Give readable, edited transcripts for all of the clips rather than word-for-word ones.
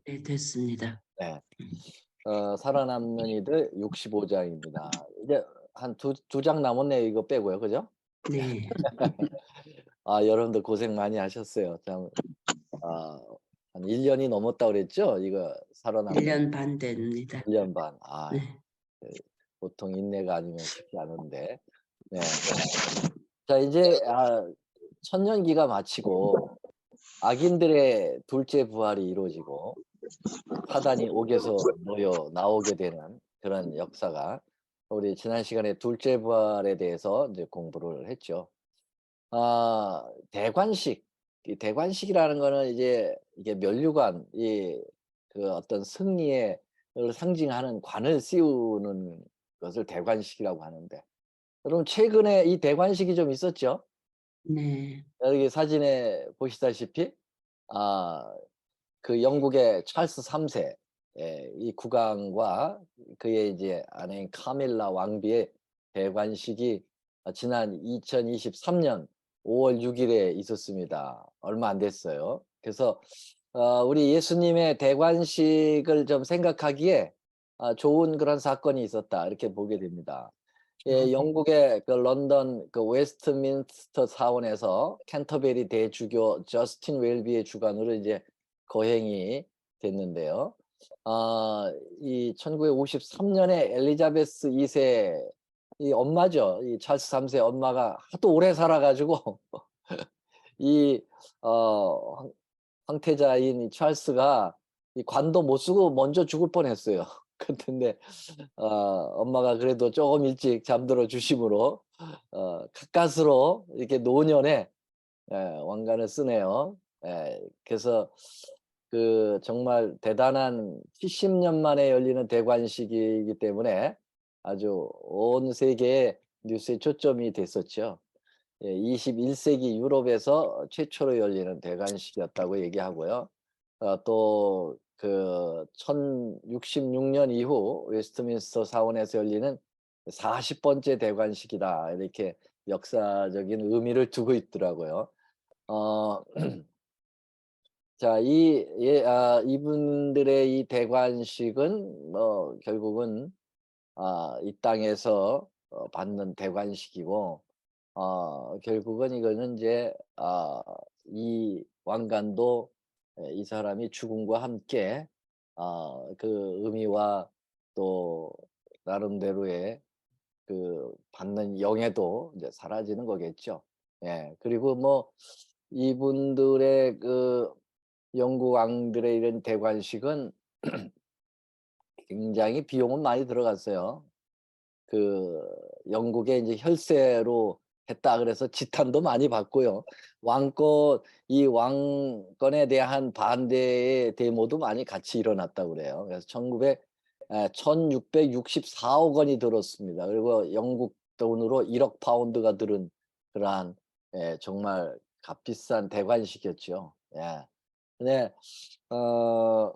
네, 됐습니다. 네. 살아남는 이들 65장입니다. 이제 한 두 장 남았네요. 이거 빼고요. 그죠? 네. 여러분들 고생 많이 하셨어요. 참 한 1 년이 넘었다 그랬죠? 이거 1 살아남는 년 반 됩니다. 1년 반. 네. 그 보통 인내가 아니면 쉽지 않은데. 네. 자 이제 천년기가 마치고 악인들의 둘째 부활이 이루어지고 사단이 옥에서 놓여 나오게 되는 그런 역사가 우리 지난 시간에 둘째 부활에 대해서 이제 공부를 했죠. 대관식. 이 대관식이라는 거는 이제 이게 면류관 그 어떤 승리의 을 상징하는 관을 씌우는 것을 대관식이라고 하는데 여러분 최근에 이 대관식이 좀 있었죠? 네. 여기 사진에 보시다시피 아 그 영국의 찰스 3 세 이 국왕과 그의 이제 아내인 카밀라 왕비의 대관식이 지난 2023년 5월 6 일에 있었습니다. 얼마 안 됐어요. 그래서 우리 예수님의 대관식을 좀 생각하기에 좋은 그런 사건이 있었다 이렇게 보게 됩니다. 아, 네. 영국의 그 런던 그 웨스트민스터 사원에서 캔터베리 대주교 저스틴 웰비의 주관으로 이제 거행이 됐는데요. 이 1953 년에 엘리자베스 2세 이 엄마죠. 이 찰스 3세 엄마가 하도 오래 살아 가지고 이 황 황태자인 이 찰스가 이 관도 못 쓰고 먼저 죽을 뻔했어요. 근데 엄마가 그래도 조금 일찍 잠들어 주심으로 가까스로 이렇게 노년에 왕관을 쓰네요. 그래서 그 정말 대단한 70년 만에 열리는 대관식이기 때문에 아주 온 세계의 뉴스의 초점이 됐었죠. 21 세기 유럽에서 최초로 열리는 대관식이었다고 얘기하고요. 또 그 1066년 이후 웨스트민스터 사원에서 열리는 40 번째 대관식이다. 이렇게 역사적인 의미를 두고 있더라고요. 어 자 이분들의 이 대관식은 뭐 결국은 이 땅에서 받는 대관식이고 결국은 이거는 이제 이 왕관도 이 사람이 죽음과 함께 그 의미와 또 나름대로의 그 받는 영예도 이제 사라지는 거겠죠. 그리고 뭐 이분들의 그 영국 왕들의 이런 대관식은 굉장히 비용은 많이 들어갔어요. 그 영국의 이제 혈세로 했다 그래서 지탄도 많이 받고요. 왕권에 대한 반대의 데모도 많이 같이 일어났다고 그래요. 그래서 1664억 원이 들었습니다. 그리고 영국 돈으로 1억 파운드가 들은 그러한 정말 값비싼 대관식이었죠. 근데 어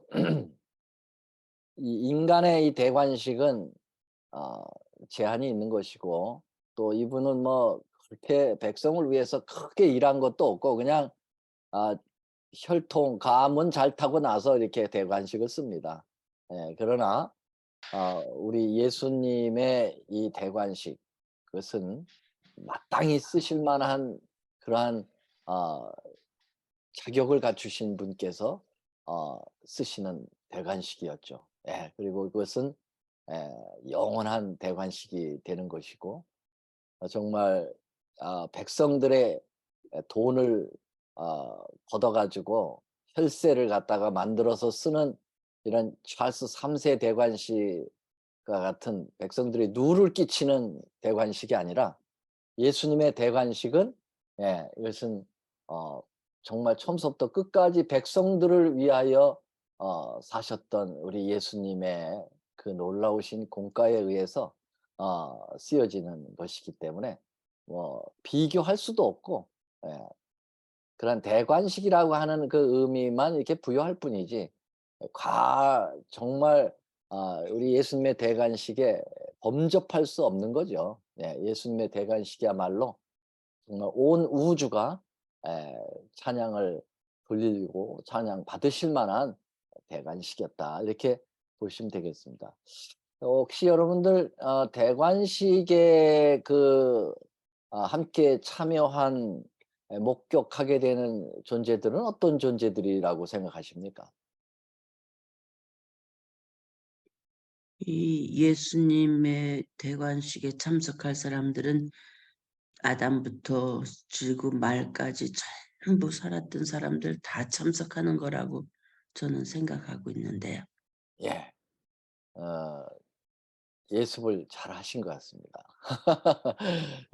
이 인간의 이 대관식은 어 제한이 있는 것이고 또 이분은 뭐 그렇게 백성을 위해서 크게 일한 것도 없고 그냥 아 혈통 감은 잘 타고 나서 이렇게 대관식을 씁니다. 그러나 우리 예수님의 이 대관식 그것은 마땅히 쓰실 만한 그러한 어 자격을 갖추신 분께서 쓰시는 대관식이었죠. 그리고 그것은 영원한 대관식이 되는 것이고 정말 백성들의 돈을 걷어 가지고 혈세를 갖다가 만들어서 쓰는 이런 찰스 3세 대관식과 같은 백성들이 누를 끼치는 대관식이 아니라 예수님의 대관식은 이것은 어 정말 처음서부터 끝까지 백성들을 위하여 사셨던 우리 예수님의 그 놀라우신 공가에 의해서 쓰여지는 것이기 때문에 뭐 비교할 수도 없고 예 그런 대관식이라고 하는 그 의미만 이렇게 부여할 뿐이지 정말 우리 예수님의 대관식에 범접할 수 없는 거죠. 예수님의 대관식이야말로 정말 온 우주가 에 찬양을 돌리고 찬양 받으실 만한 대관식이었다. 이렇게 보시면 되겠습니다. 혹시 여러분들 대관식에 함께 참여한 목격하게 되는 존재들은 어떤 존재들이라고 생각하십니까? 이 예수님의 대관식에 참석할 사람들은 아담부터 지구 말까지 전부 살았던 사람들 다 참석하는 거라고 저는 생각하고 있는데요. 예. 어 예습을 잘 하신 것 같습니다.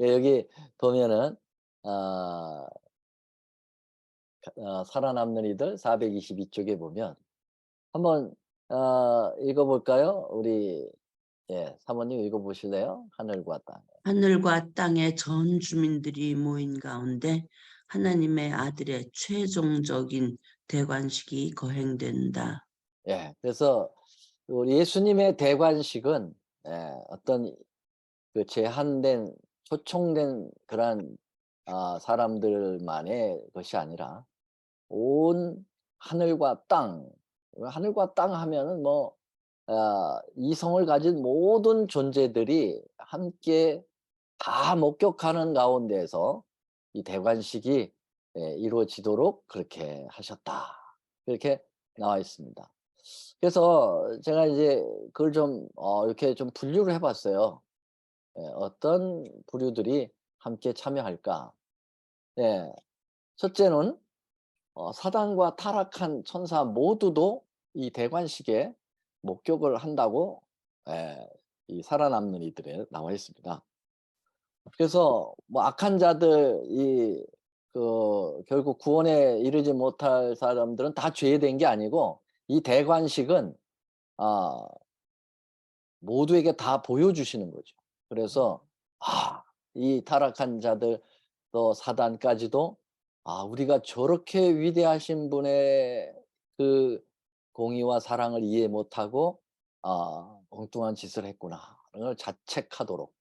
예, 여기 보면은 어 살아남는 이들 422 쪽에 보면 한번 읽어 볼까요? 우리 사모님 읽어 보실래요? 하늘과 땅. 하늘과 땅의 전 주민들이 모인 가운데 하나님의 아들의 최종적인 대관식이 거행된다. 예. 그래서 우리 예수님의 대관식은 어떤 제한된 초청된 그런 사람들만의 것이 아니라 온 하늘과 땅, 하늘과 땅 하면은 뭐 이성을 가진 모든 존재들이 함께 다 목격하는 가운데에서 이 대관식이 이루어지도록 그렇게 하셨다. 그렇게 나와 있습니다. 그래서 제가 이제 그걸 좀 이렇게 좀 분류를 해 봤어요. 어떤 부류들이 함께 참여할까? 예. 첫째는 사단과 타락한 천사 모두도 이 대관식에 목격을 한다고 이 살아남는 이들에 나와 있습니다. 그래서 뭐 악한 자들이 결국 구원에 이르지 못할 사람들은 다 죄된 게 아니고 이 대관식은 아 모두에게 다 보여주시는 거죠. 그래서 이 타락한 자들 또 사단까지도 우리가 저렇게 위대하신 분의 그 공의와 사랑을 이해 못하고 엉뚱한 짓을 했구나. 그런 걸 자책하도록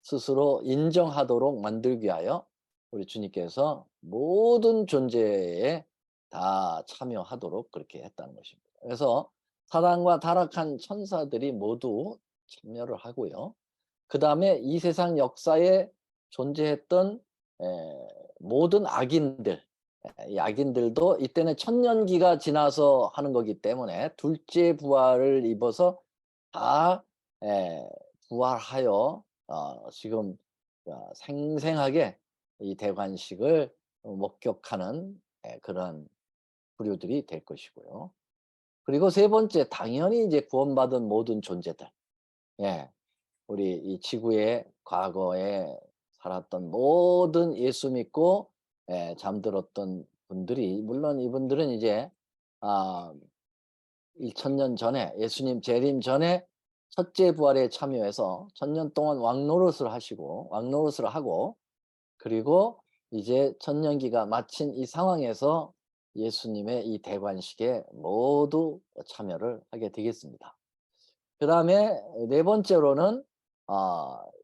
스스로 인정하도록 만들기 위하여 우리 주님께서 모든 존재에 다 참여하도록 그렇게 했다는 것입니다. 그래서 사단과 타락한 천사들이 모두 참여를 하고요. 그다음에 이 세상 역사에 존재했던 모든 악인들, 이 악인들도 이때는 천년기가 지나서 하는 거기 때문에 둘째 부활을 입어서 다 부활하여 지금 생생하게 이 대관식을 목격하는 그런 부류들이 될 것이고요. 그리고 세 번째 당연히 이제 구원받은 모든 존재들. 예. 우리 이 지구의 과거에 살았던 모든 예수 믿고 잠들었던 분들이 물론 이분들은 이제 아 1000년 전에 예수님 재림 전에 첫째 부활에 참여해서 1000년 동안 왕노릇을 하고 그리고 이제 천년기가 마친 이 상황에서 예수님의 이 대관식에 모두 참여를 하게 되겠습니다. 그다음에 네 번째로는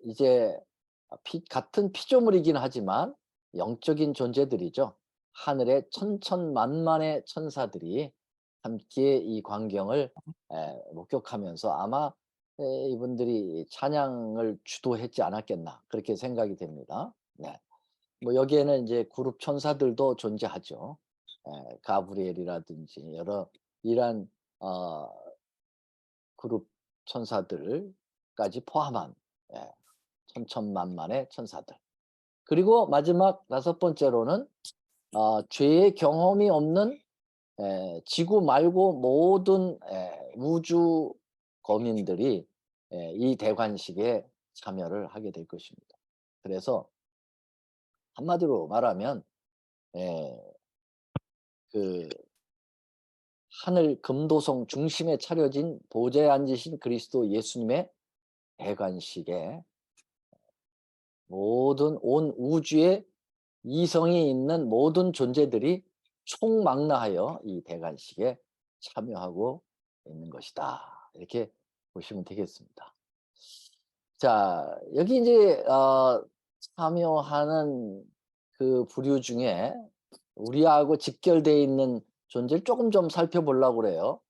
이제 같은 피조물이긴 하지만 영적인 존재들이죠. 하늘의 천천만만의 천사들이 함께 이 광경을 목격하면서 아마 이분들이 찬양을 주도했지 않았겠나 그렇게 생각이 됩니다. 네. 뭐 여기에는 이제 그룹 천사들도 존재하죠. 가브리엘이라든지 여러 이러한 어 그룹 천사들까지 포함한 예 천천만만의 천사들. 그리고 마지막 다섯 번째로는 죄의 경험이 없는 지구 말고 모든 우주 거민들이 이 대관식에 참여를 하게 될 것입니다. 그래서 한마디로 말하면 예 그 하늘 금도성 중심에 차려진 보좌에 앉으신 그리스도 예수님의 대관식에 모든 온 우주에 이성이 있는 모든 존재들이 총망라하여 이 대관식에 참여하고 있는 것이다. 이렇게 보시면 되겠습니다. 자, 여기 이제 참여하는 그 부류 중에 우리하고 직결되어 있는 존재를 조금 좀 살펴보려고 그래요.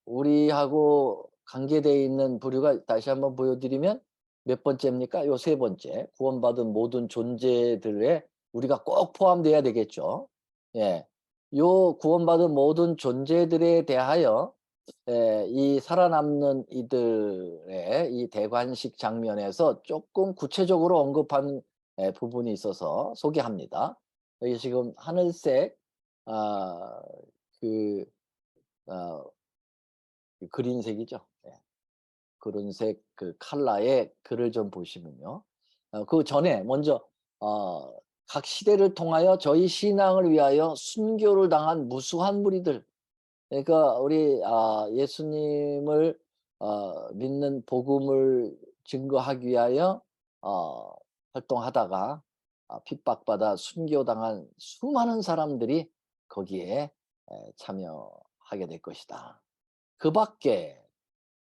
우리하고 관계되어 있는 부류가 다시 한번 보여드리면 몇 번째입니까? 요 세 번째. 구원받은 모든 존재들에 우리가 꼭 포함돼야 되겠죠. 예. 요 구원받은 모든 존재들에 대하여 이 살아남는 이들의 이 대관식 장면에서 조금 구체적으로 언급한 부분이 있어서 소개합니다. 여기 지금 하늘색 아 그 어 그린색이죠. 예. 그른색 그 컬러의 글을 좀 보시면요. 그전에 먼저 어 각 시대를 통하여 저희 신앙을 위하여 순교를 당한 무수한 무리들, 그러니까 우리 예수님을 믿는 복음을 증거하기 위하여 어 활동하다가 핍박받아 순교당한 수많은 사람들이 거기에 참여하게 될 것이다. 그 밖에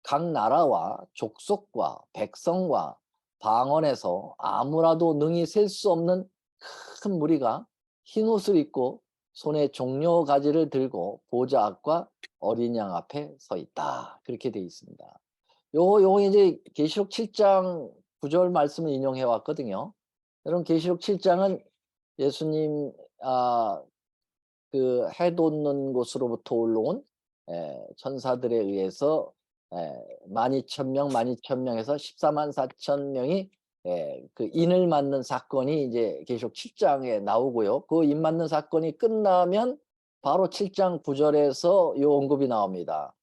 각 나라와 족속과 백성과 방언에서 아무라도 능히 셀 수 없는 큰 무리가 흰옷을 입고 손에 종려 가지를 들고 보좌 앞과 어린 양 앞에 서 있다. 그렇게 되어 있습니다. 요거 이제 계시록 7장 9절 말씀을 인용해 왔거든요. 여러분 계시록 7장은 예수님 그 해 돋는 곳으로부터 올라온 천사들에 의해서 12,000명, 12,000명에서 144,000명이 그 인을 맞는 사건이 이제 계시록 7장에 나오고요. 그 인 맞는 사건이 끝나면 바로 7장 9절에서 요 언급이 나옵니다.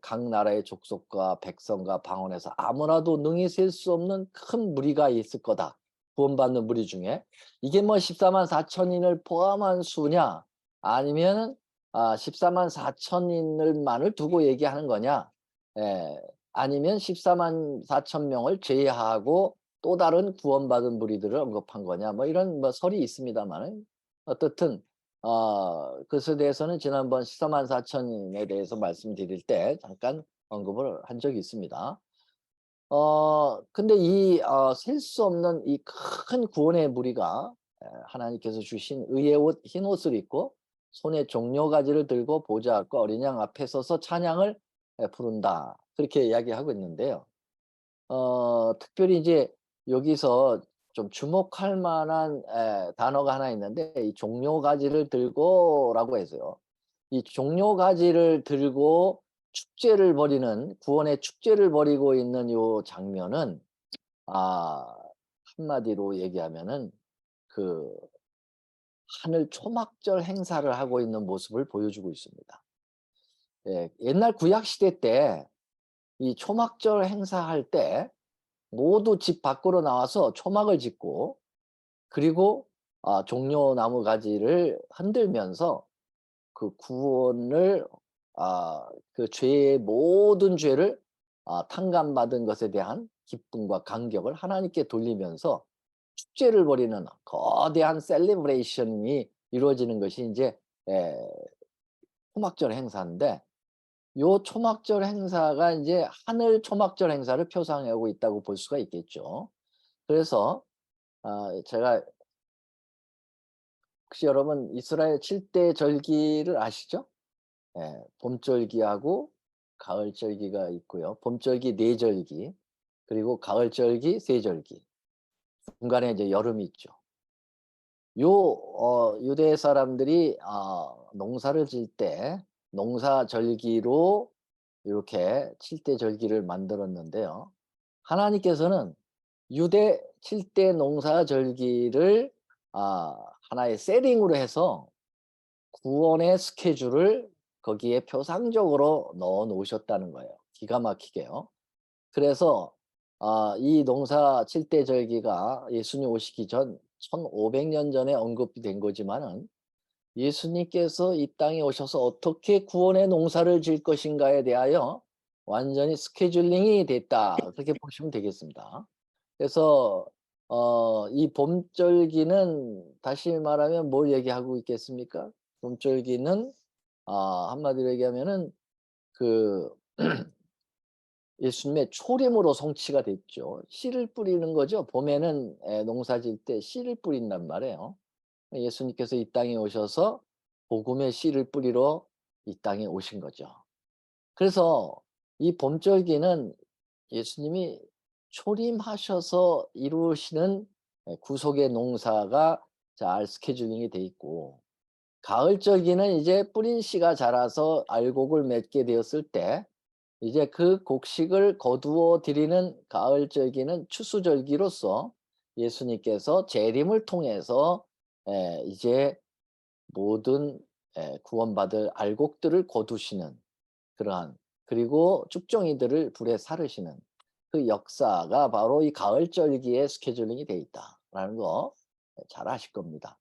각 나라의 족속과 백성과 방언에서 아무나도 능히 셀 수 없는 큰 무리가 있을 거다. 구원받는 무리 중에. 이게 뭐 144,000인을 포함한 수냐 아니면은 144,000인을만을 두고 얘기하는 거냐, 아니면 144,000명을 제외하고 또 다른 구원받은 무리들을 언급한 거냐, 뭐 이런 뭐 설이 있습니다만은 어떻든 그것에 대해서는 지난번 144,000인에 대해서 말씀드릴 때 잠깐 언급을 한 적이 있습니다. 근데 이 셀 수 없는 이 큰 구원의 무리가 하나님께서 주신 의의 옷 흰 옷을 입고 손에 종려가지를 들고 보좌 앞과 어린 양 앞에 서서 찬양을 부른다. 그렇게 이야기하고 있는데요. 특별히 이제 여기서 좀 주목할 만한 단어가 하나 있는데 이 종려가지를 들고라고 해서요. 이 종려가지를 들고 축제를 벌이는 구원의 축제를 벌이고 있는 요 장면은 아 한마디로 얘기하면은 그 하늘 초막절 행사를 하고 있는 모습을 보여주고 있습니다. 예. 옛날 구약 시대 때 이 초막절 행사할 때 모두 집 밖으로 나와서 초막을 짓고 그리고 종려나무 가지를 흔들면서 그 구원을 그 죄의 모든 죄를 탕감받은 것에 대한 기쁨과 감격을 하나님께 돌리면서 축제를 벌이는 거대한 셀리브레이션이 이루어지는 것이 이제 에 초막절 행사인데 요 초막절 행사가 이제 하늘 초막절 행사를 표상하고 있다고 볼 수가 있겠죠. 그래서 제가 혹시 여러분 이스라엘 7대 절기를 아시죠? 봄절기하고 가을절기가 있고요. 봄절기 4절기, 그리고 가을절기 3절기, 중간에 이제 여름이 있죠. 유대 사람들이 농사를 지을 때 농사절기로 이렇게 7대 절기를 만들었는데요. 하나님께서는 유대 7대 농사절기를 하나의 세링으로 해서 구원의 스케줄을 거기에 표상적으로 넣어 놓으셨다는 거예요. 기가 막히게요. 그래서 이 농사 7대 절기가 예수님 오시기 전 1500년 전에 언급이 된 거지만은 예수님께서 이 땅에 오셔서 어떻게 구원의 농사를 지을 것인가에 대하여 완전히 스케줄링이 됐다. 그렇게 보시면 되겠습니다. 그래서 이 봄절기는 다시 말하면 뭘 얘기하고 있겠습니까? 봄절기는 한마디로 얘기하면은 그 예수님의 초림으로 성취가 됐죠. 씨를 뿌리는 거죠. 봄에는 농사 지을 때 씨를 뿌린단 말이에요. 예수님께서 이 땅에 오셔서 복음의 씨를 뿌리러 이 땅에 오신 거죠. 그래서 이 봄절기는 예수님이 초림하셔서 이루시는 구속의 농사가 잘 스케줄링이 돼 있고, 가을절기는 이제 뿌린 씨가 자라서 알곡을 맺게 되었을 때 이제 그 곡식을 거두어 드리는 가을절기는 추수절기로서 예수님께서 재림을 통해서 이제 모든 구원받을 알곡들을 거두시는 그러한, 그리고 쭉정이들을 불에 사르시는 그 역사가 바로 이 가을절기에 스케줄링이 돼 있다라는 거 잘 아실 겁니다.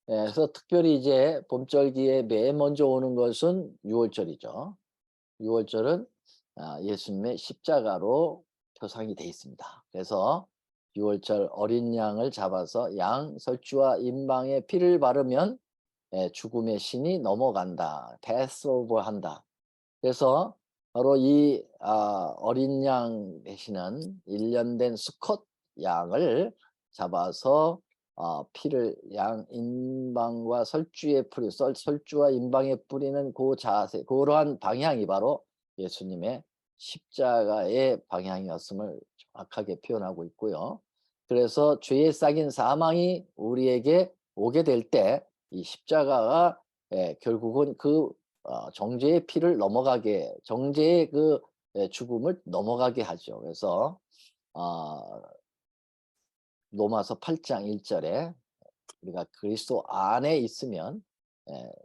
그래서 특별히 이제 봄절기에 맨 먼저 오는 것은 유월절이죠. 유월절은 예수님의 십자가로 표상이 돼 있습니다. 그래서 유월절 어린 양을 잡아서 양 설주와 임방에 피를 바르면 죽음의 신이 넘어간다. 패스오버 한다. 그래서 바로 이 어린 양 대신은 1년 된 수컷 양을 잡아서 피를 양 인방과 설주에 뿌리 설주와 인방에 뿌리는 그 자세, 그러한 방향이 바로 예수님의 십자가의 방향이었음을 정확하게 표현하고 있고요. 그래서 죄의 싹인 사망이 우리에게 오게 될 때 이 십자가가 결국은 그 정죄의 피를 넘어가게, 정죄의 그 죽음을 넘어가게 하죠. 그래서 어 로마서 8장 1 절에 우리가 그리스도 안에 있으면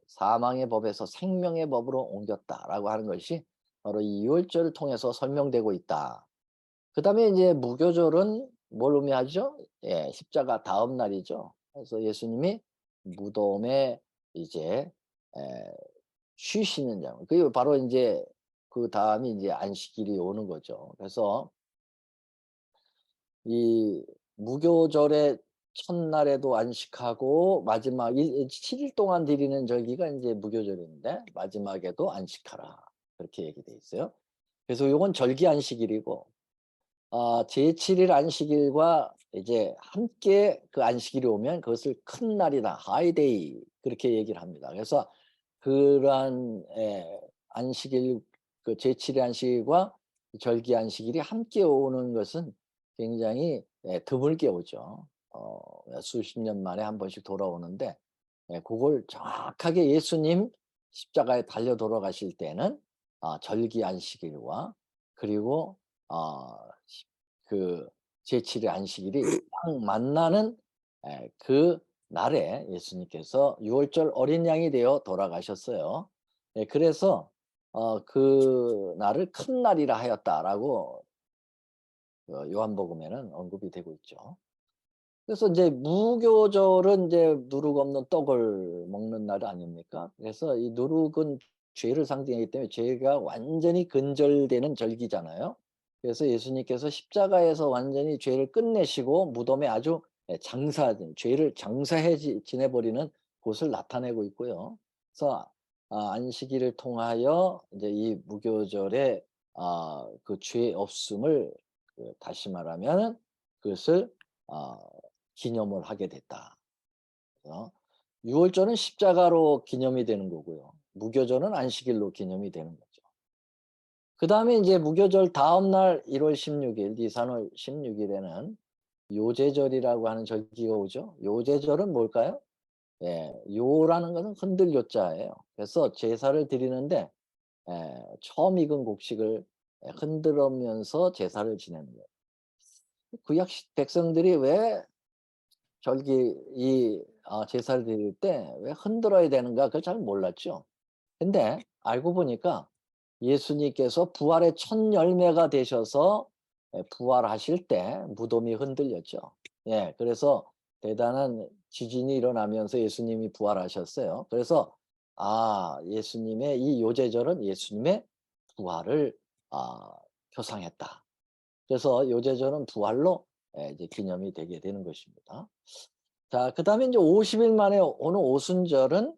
사망의 법에서 생명의 법으로 옮겼다라고 하는 것이 바로 이 유월절을 통해서 설명되고 있다. 그다음에 이제 무교절은 뭘 의미하죠? 십자가 다음 날이죠. 그래서 예수님이 무덤에 이제 에 쉬시는 장, 그게 바로 이제 그다음이 이제 안식일이 오는 거죠. 그래서 이 무교절의 첫날에도 안식하고 마지막 7일 동안 드리는 절기가 이제 무교절인데 마지막에도 안식하라, 그렇게 얘기돼 있어요. 그래서 요건 절기 안식일이고, 제7일 안식일과 이제 함께 그 안식일이 오면 그것을 큰 날이다, 하이데이, 그렇게 얘기를 합니다. 그래서 그러한 안식일, 그 제7일 안식일과 절기 안식일이 함께 오는 것은 굉장히 드물게 오죠. 수십 년 만에 한 번씩 돌아오는데, 그걸 정확하게 예수님 십자가에 달려 돌아가실 때는 절기 안식일과 그리고 어 그 제7일 안식일이 딱 만나는 그날에 예수님께서 유월절 어린 양이 되어 돌아가셨어요. 그래서 그날을 큰 날이라 하였다라고 요한복음에는 언급이 되고 있죠. 그래서 이제 무교절은 이제 누룩 없는 떡을 먹는 날 아닙니까? 그래서 이 누룩은 죄를 상징하기 때문에 죄가 완전히 근절되는 절기잖아요. 그래서 예수님께서 십자가에서 완전히 죄를 끝내시고 무덤에 아주 죄를 장사해 지내버리는 곳을 나타내고 있고요. 그래서 안식일을 통하여 이제 이 무교절에 그 죄 없음을, 다시 말하면은 그것을 어 기념을 하게 됐다. 어 유월절은 십자가로 기념이 되는 거고요. 무교절은 안식일로 기념이 되는 거죠. 그다음에 이제 무교절 다음 날 1월 16일 니산월 16 일에는 요제절이라고 하는 절기가 오죠. 요제절은 뭘까요? 요라는 것은 흔들 요자예요. 그래서 제사를 드리는데 처음 익은 곡식을 흔들으면서 제사를 지내는 거예요. 구약 백성들이 왜 절기 제사를 드릴 때 왜 흔들어야 되는가, 그걸 잘 몰랐죠. 근데 알고 보니까 예수님께서 부활의 첫 열매가 되셔서 부활하실 때 무덤이 흔들렸죠. 그래서 대단한 지진이 일어나면서 예수님이 부활하셨어요. 그래서 예수님의 이 요제절은 예수님의 부활을 아 표상했다. 그래서 요제절은 부활로 이제 기념이 되게 되는 것입니다. 자, 그다음에 이제 50일 만에 오는 오순절은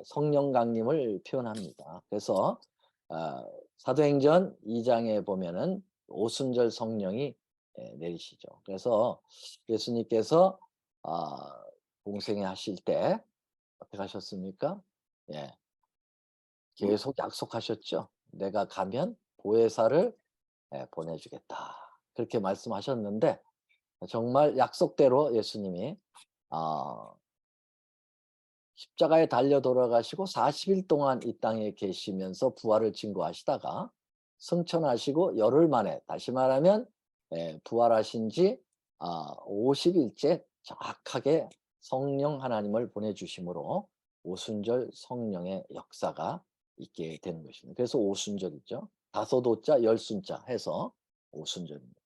성령 강림을 표현합니다. 그래서 사도행전 2 장에 보면은 오순절 성령이 내리시죠. 그래서 예수님께서 공생애 하실 때 어떻게 하셨습니까? 예. 계속 약속하셨죠. 내가 가면 보혜사를 보내주겠다. 그렇게 말씀하셨는데 정말 약속대로 예수님이 어, 십자가에 달려 돌아가시고 40일 동안 이 땅에 계시면서 부활을 증거하시다가 승천하시고 열흘 만에 다시 말하면 부활하신 지 50일째 정확하게 성령 하나님을 보내주심으로 오순절 성령의 역사가 있게 되는 것입니다. 그래서 오순절이죠. 다섯 오자 열순자 해서 오순절입니다.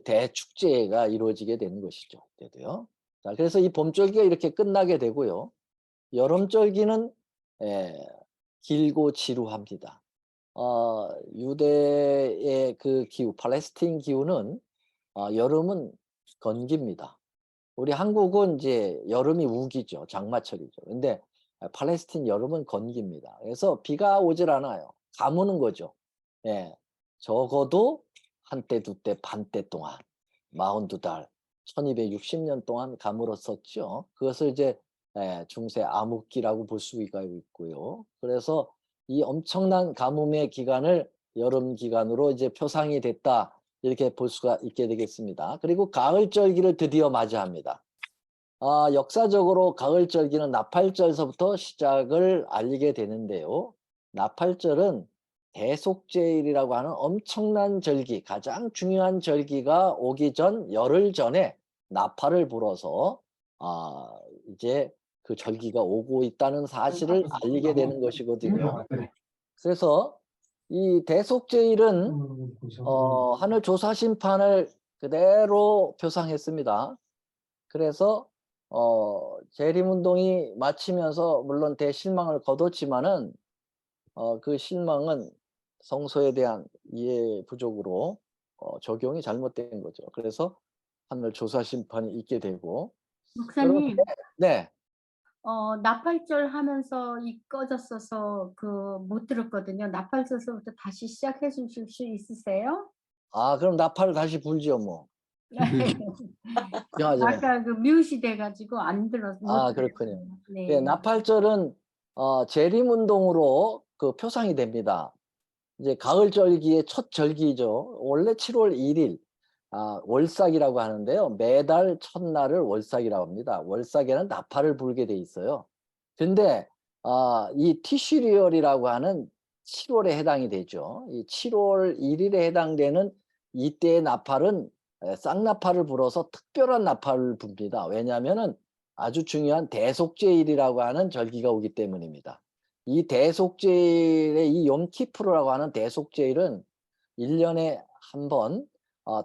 대축제가 이루어지게 되는 것이죠. 그때도요. 자, 그래서 이 봄절기가 이렇게 끝나게 되고요. 여름절기는 예, 길고 지루합니다. 유대의 그 기후, 팔레스틴 기후는 여름은 건기입니다. 우리 한국은 이제 여름이 우기죠. 장마철이죠. 근데 팔레스틴 여름은 건기입니다. 그래서 비가 오질 않아요. 가무는 거죠. 예. 적어도 한때, 두때, 반때 동안 42달, 1260년 동안 가물었었죠. 그것을 이제 중세 암흑기라고 볼 수가 있고요. 그래서 이 엄청난 가뭄의 기간을 여름 기간으로 이제 표상이 됐다. 이렇게 볼 수가 있게 되겠습니다. 그리고 가을절기를 드디어 맞이합니다. 역사적으로 가을절기는 나팔절서부터 시작을 알리게 되는데요. 나팔절은 대속제일이라고 하는 엄청난 절기, 가장 중요한 절기가 오기 전 열흘 전에 나팔을 불어서 이제 그 절기가 오고 있다는 사실을 알리게 되는 것이거든요. 그래서 이 대속제일은 하늘 조사 심판을 그대로 표상했습니다. 그래서 재림운동이 마치면서 물론 대실망을 거뒀지만은 그 실망은 성소에 대한 이해 부족으로 적용이 잘못된 거죠. 그래서 하늘 조사 심판이 있게 되고 여러분 목사님, 네. 나팔절 하면서 이 꺼졌어서 못 들었거든요. 나팔절서부터 다시 시작해 주실 수 있으세요? 그럼 나팔을 다시 불지요 뭐. 걱정하지 마세요. 아까 뮤시 돼 가지고 안 들었 못 그렇군요. 들었어요. 예, 네. 나팔절은 재림운동으로 그 표상이 됩니다. 이제 가을절기의 첫 절기죠. 원래 7월 1일 월삭이라고 하는데요. 매달 첫날을 월삭이라고 합니다. 월삭에는 나팔을 불게 돼 있어요. 근데 이 티슈리얼이라고 하는 7월에 해당이 되죠. 이 7월 1일에 해당되는 이때의 나팔은 쌍나팔을 불어서 특별한 나팔을 붑니다. 왜냐하면은 아주 중요한 대속제일이라고 하는 절기가 오기 때문입니다. 이 대속제일의 이 욤키프르라고 하는 대속제일은 1년에 한 번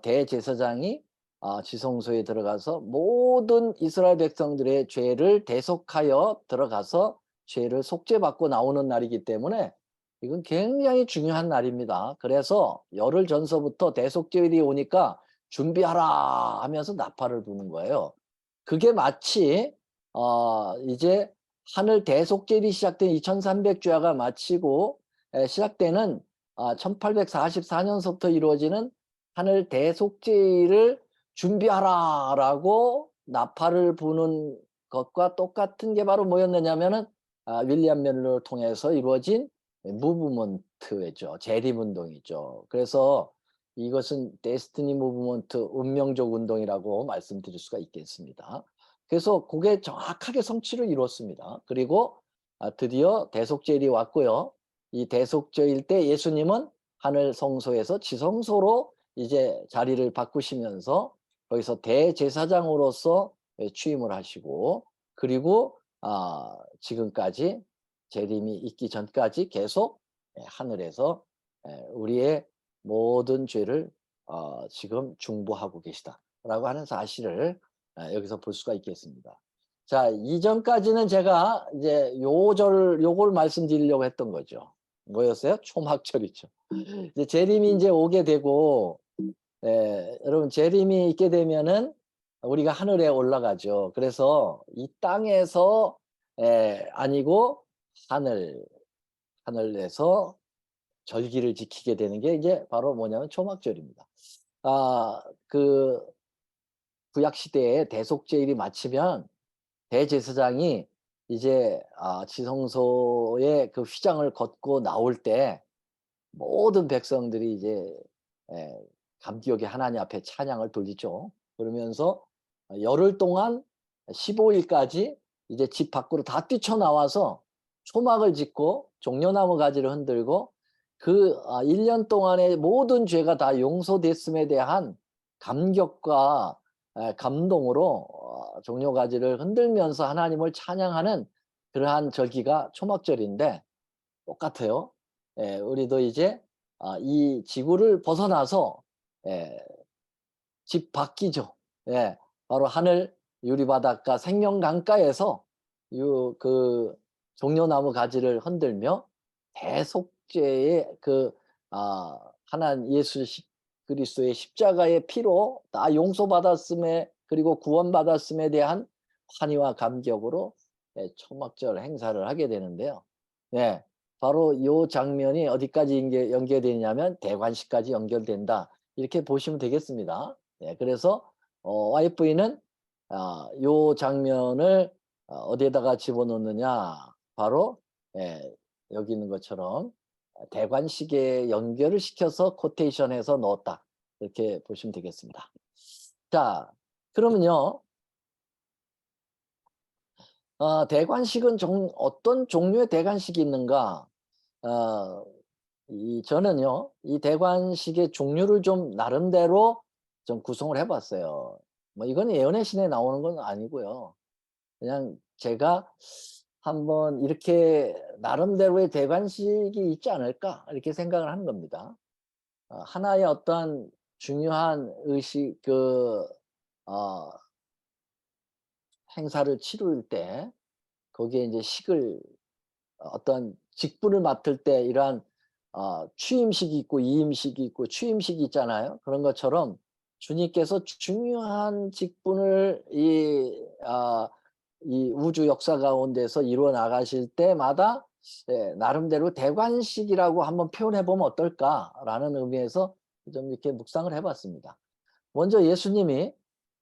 대제사장이 지성소에 들어가서 모든 이스라엘 백성들의 죄를 대속하여 들어가서 죄를 속죄받고 나오는 날이기 때문에 이건 굉장히 중요한 날입니다. 그래서 열흘 전서부터 대속제일이 오니까 준비하라 하면서 나팔을 부는 거예요. 그게 마치 이제 하늘 대속제일이 시작된 2300주야가 마치고 시작되는 1844년서부터 이루어지는 하늘 대속제일을 준비하라라고 나팔을 부는 것과 똑같은 게 바로 뭐였느냐면은 윌리엄 멜로를 통해서 이루어진 무브먼트죠. 재림운동이죠. 그래서 이것은 데스티니 무브먼트, 운명적 운동이라고 말씀드릴 수가 있겠습니다. 그래서 그게 정확하게 성취를 이뤘습니다. 그리고 드디어 대속제일이 왔고요. 이 대속제일 때 예수님은 하늘 성소에서 지성소로 이제 자리를 바꾸시면서 거기서 대제사장으로서 취임을 하시고 그리고 지금까지 재림이 있기 전까지 계속 하늘에서 우리의 모든 죄를 지금 중보하고 계시다라고 하는 사실을 여기서 볼 수가 있겠습니다. 자, 이전까지는 제가 이제 요걸 말씀드리려고 했던 거죠. 뭐였어요? 초막절이죠. 이제 재림이 이제 오게 되고, 여러분 재림이 있게 되면은 우리가 하늘에 올라가죠. 그래서 이 땅에서 아니고 하늘에서 절기를 지키게 되는 게 이제 바로 뭐냐면 초막절입니다. 그 구약 시대에 대속제일이 마치면 대제사장이 이제 지성소의 그 휘장을 걷고 나올 때 모든 백성들이 이제 감격의 하나님 앞에 찬양을 돌리죠. 그러면서 열흘 동안 15일까지 이제 집 밖으로 다 뛰쳐나와서 초막을 짓고 종려나무 가지를 흔들고 그 1년 동안의 모든 죄가 다 용서됐음에 대한 감격과 감동으로 종려가지를 흔들면서 하나님을 찬양하는 그러한 절기가 초막절인데 똑같아요. 우리도 이제 이 지구를 벗어나서 집 밖이죠. 바로 하늘 유리바닷가 생명강가에서 그 종려나무 가지를 흔들며 대속죄의 그 하나님 예수 그리스도의 십자가의 피로 다 용서받았음에 그리고 구원받았음에 대한 환희와 감격으로 초막절 행사를 하게 되는데요. 바로 이 장면이 어디까지 연결되냐면 대관식까지 연결된다. 이렇게 보시면 되겠습니다. 그래서 YFE는 이 장면을 어디에다가 집어넣느냐, 바로 여기 있는 것처럼 대관식에 연결을 시켜서 코테이션해서 넣었다. 이렇게 보시면 되겠습니다. 자, 그러면요. 대관식은 어떤 종류의 대관식이 있는가? 저는요, 이 대관식의 종류를 좀 나름대로 좀 구성을 해봤어요. 뭐 이건 예언의 신에 나오는 건 아니고요. 그냥 제가 한번 이렇게 나름대로의 대관식이 있지 않을까 이렇게 생각을 하는 겁니다. 하나의 어떤 중요한 의식 행사를 치룰 때 거기에 이제 식을 어떤 직분을 맡을 때 이러한 취임식이 있고 이임식이 있고 취임식이 있잖아요. 그런 것처럼 주님께서 중요한 직분을 이 우주 역사 가운데서 이루어 나가실 때마다 나름대로 대관식이라고 한번 표현해 보면 어떨까라는 의미에서 좀 이렇게 묵상을 해봤습니다. 먼저 예수님이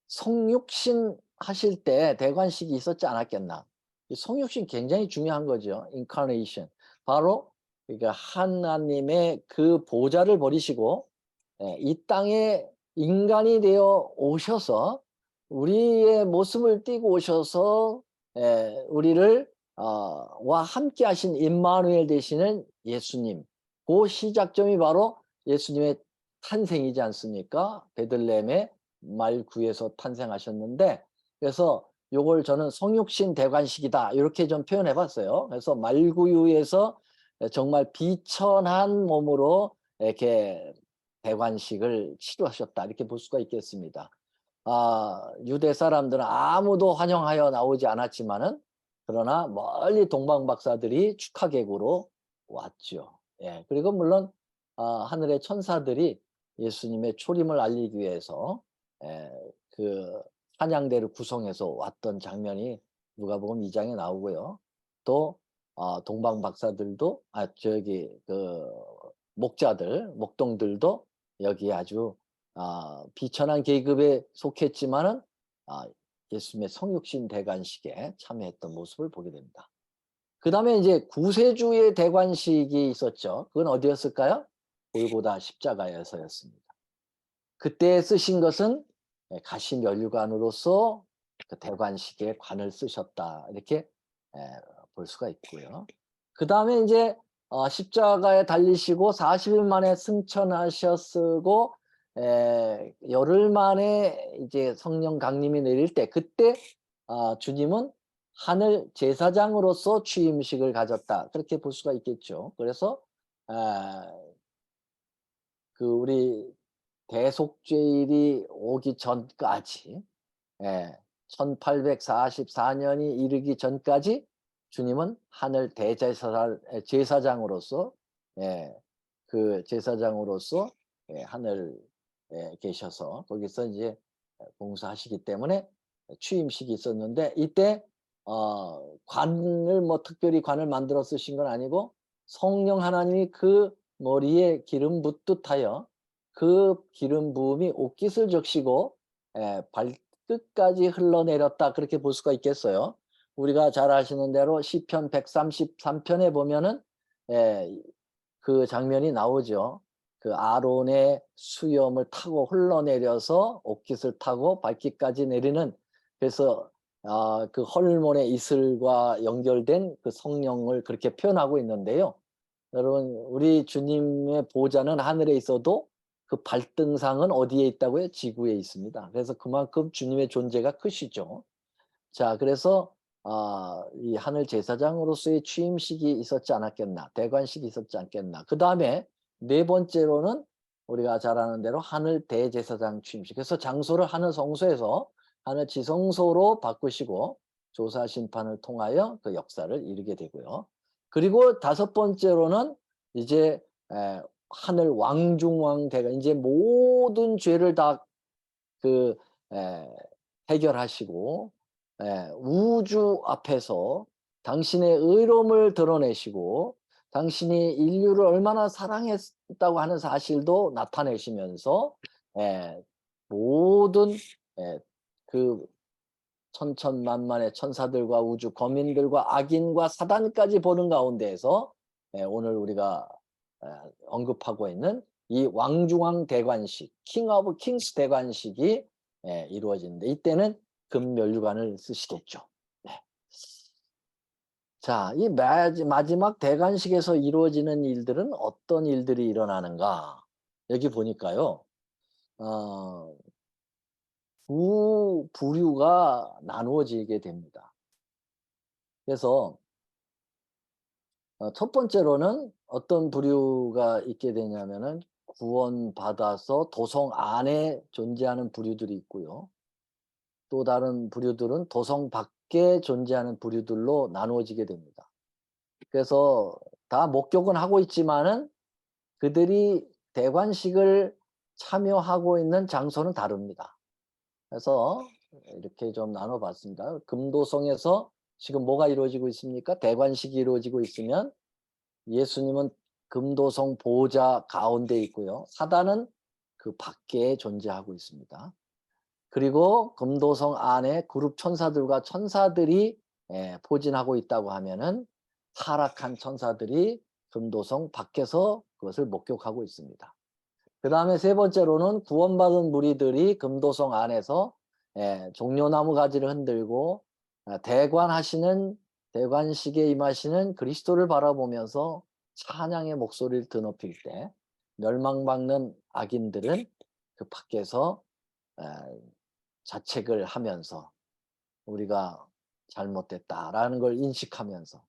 성육신 하실 때 대관식이 있었지 않았겠나. 이 성육신 굉장히 중요한 거죠. 인카네이션. 바로 그러니까 하나님의 그 보좌를 버리시고 이 땅에 인간이 되어 오셔서 우리의 모습을 띠고 오셔서 우리를 와 함께 하신 임마누엘 되시는 예수님. 그 시작점이 바로 예수님의 탄생이지 않습니까? 베들레헴의 말구에서 탄생하셨는데, 그래서 요걸 저는 성육신 대관식이다 이렇게 좀 표현해 봤어요. 그래서 말구유에서 정말 비천한 몸으로 이렇게 대관식을 치루하셨다 이렇게 볼 수가 있겠습니다. 유대 사람들은 아무도 환영하여 나오지 않았지만은 그러나 멀리 동방 박사들이 축하객으로 왔죠. 그리고 물론 하늘의 천사들이 예수님의 초림을 알리기 위해서 그 찬양대를 구성해서 왔던 장면이 누가복음 2장에 나오고요. 또 동방 박사들도 그 목동들도 여기 아주 비천한 계급에 속했지만은 예수님의 성육신 대관식에 참여했던 모습을 보게 됩니다. 그 다음에 이제 구세주의 대관식이 있었죠. 그건 어디였을까요? 골고다 십자가에서였습니다. 그때 쓰신 것은 가시 면류관으로서 그 대관식에 관을 쓰셨다 이렇게 볼 수가 있고요. 그 다음에 이제 십자가에 달리시고 40일 만에 승천하셨고 열흘 만에 이제 성령 강림이 내릴 때 그때 주님은 하늘 제사장으로서 취임식을 가졌다 그렇게 볼 수가 있겠죠. 그래서 그 우리 대속죄일이 오기 전까지 1844년이 이르기 전까지 주님은 하늘 제사장으로서 그 제사장으로서 하늘에 계셔서 거기서 이제 봉사하시기 때문에 취임식이 있었는데 이때 관을 뭐 특별히 관을 만들어 쓰신 건 아니고 성령 하나님이 그 머리에 기름 붓듯 하여 그 기름 부음이 옷깃을 적시고 발끝까지 흘러내렸다 그렇게 볼 수가 있겠어요. 우리가 잘 아시는 대로 시편 133편에 보면은 그 장면이 나오죠. 그 아론의 수염을 타고 흘러내려서 옷깃을 타고 발깃까지 내리는, 그래서 그 헐몬의 이슬과 연결된 그 성령을 그렇게 표현하고 있는데요. 여러분, 우리 주님의 보좌는 하늘에 있어도 그 발등상은 어디에 있다고요? 지구에 있습니다. 그래서 그만큼 주님의 존재가 크시죠. 자, 그래서 이 하늘 제사장으로서의 취임식이 있었지 않았겠나, 대관식이 있었지 않겠나. 그 다음에 네 번째로는 우리가 잘 아는 대로 하늘 대제사장 취임식. 그래서 장소를 하늘 성소에서 하늘 지성소로 바꾸시고 조사 심판을 통하여 그 역사를 이루게 되고요. 그리고 다섯 번째로는 이제 하늘 왕중왕 대가, 이제 모든 죄를 다 그 해결하시고 우주 앞에서 당신의 의로움을 드러내시고 당신이 인류를 얼마나 사랑했다고 하는 사실도 나타내시면서 모든 그 천천만만의 천사들과 우주 거민들과 악인과 사단까지 보는 가운데에서 오늘 우리가 언급하고 있는 이 왕중왕 대관식, 킹 오브 킹스 대관식이 이루어지는데, 이때는 금면류관을 쓰시겠죠. 네. 자, 이 마지막 대관식에서 이루어지는 일들은 어떤 일들이 일어나는가? 여기 보니까요, 두 부류가 나누어지게 됩니다. 그래서 첫 번째로는 어떤 부류가 있게 되냐면은 구원받아서 도성 안에 존재하는 부류들이 있고요. 또 다른 부류들은 도성 밖에 존재하는 부류들로 나누어지게 됩니다. 그래서 다 목격은 하고 있지만은 그들이 대관식을 참여하고 있는 장소는 다릅니다. 그래서 이렇게 좀 나눠봤습니다. 금도성에서 지금 뭐가 이루어지고 있습니까? 대관식이 이루어지고 있으면 예수님은 금도성 보좌 가운데 있고요. 사단은 그 밖에 존재하고 있습니다. 그리고 금도성 안에 그룹 천사들과 천사들이 포진하고 있다고 하면은 타락한 천사들이 금도성 밖에서 그것을 목격하고 있습니다. 그 다음에 세 번째로는 구원받은 무리들이 금도성 안에서 종려나무 가지를 흔들고 대관식에 임하시는 그리스도를 바라보면서 찬양의 목소리를 드높일 때 멸망받는 악인들은 그 밖에서 자책을 하면서 우리가 잘못됐다라는 걸 인식하면서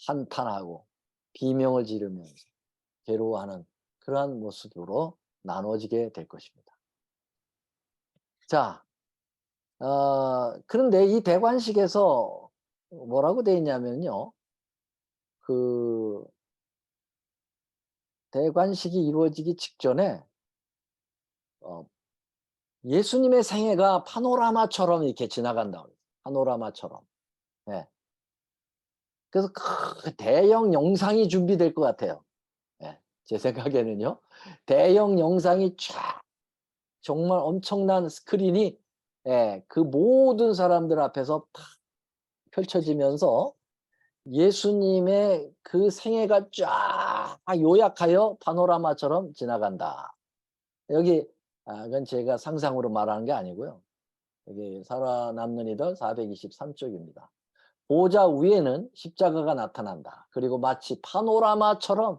한탄하고 비명을 지르면서 괴로워하는 그러한 모습으로 나눠지게 될 것입니다. 자, 그런데 이 대관식에서 뭐라고 되어 있냐면요. 그 대관식이 이루어지기 직전에 예수님의 생애가 파노라마처럼 이렇게 지나간다. 파노라마처럼. 예. 그래서 그 대형 영상이 준비될 것 같아요. 예. 제 생각에는요. 대형 영상이 쫙 정말 엄청난 스크린이 그 모든 사람들 앞에서 탁 펼쳐지면서 예수님의 그 생애가 쫙 요약하여 파노라마처럼 지나간다. 여기 그건 제가 상상으로 말하는 게 아니고요. 여기 살아남는 이들 423쪽입니다. 보좌 위에는 십자가가 나타난다. 그리고 마치 파노라마처럼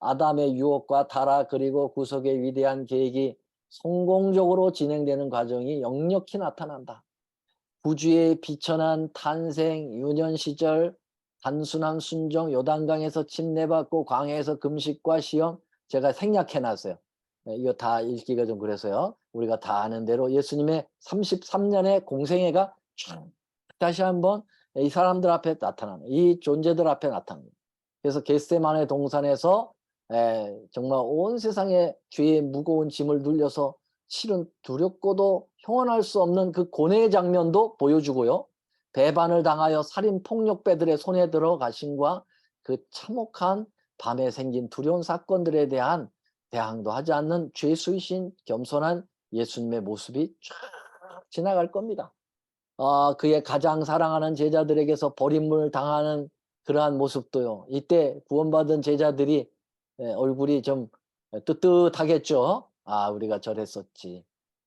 아담의 유혹과 타락 그리고 구속의 위대한 계획이 성공적으로 진행되는 과정이 역력히 나타난다. 구주의 비천한 탄생, 유년 시절, 단순한 순종, 요단강에서 침례받고 광야에서 금식과 시험, 제가 생략해놨어요. 이거 다 읽기가 좀 그래서요. 우리가 다 아는 대로 예수님의 33년의 공생애가 다시 한번 이 사람들 앞에 나타나는, 이 존재들 앞에 나타납니다. 그래서 겟세마네 동산에서 정말 온 세상의 죄의 무거운 짐을 눌려서 실은 두렵고도 형언할 수 없는 그 고뇌의 장면도 보여주고요. 배반을 당하여 살인 폭력배들의 손에 들어가신과 그 참혹한 밤에 생긴 두려운 사건들에 대한 대항도 하지 않는 죄수이신 겸손한 예수님의 모습이 쫙 지나갈 겁니다. 그의 가장 사랑하는 제자들에게서 버림을 당하는 그러한 모습도요. 이때 구원받은 제자들이 얼굴이 좀 뜨뜻하겠죠. 아, 우리가 저랬었지.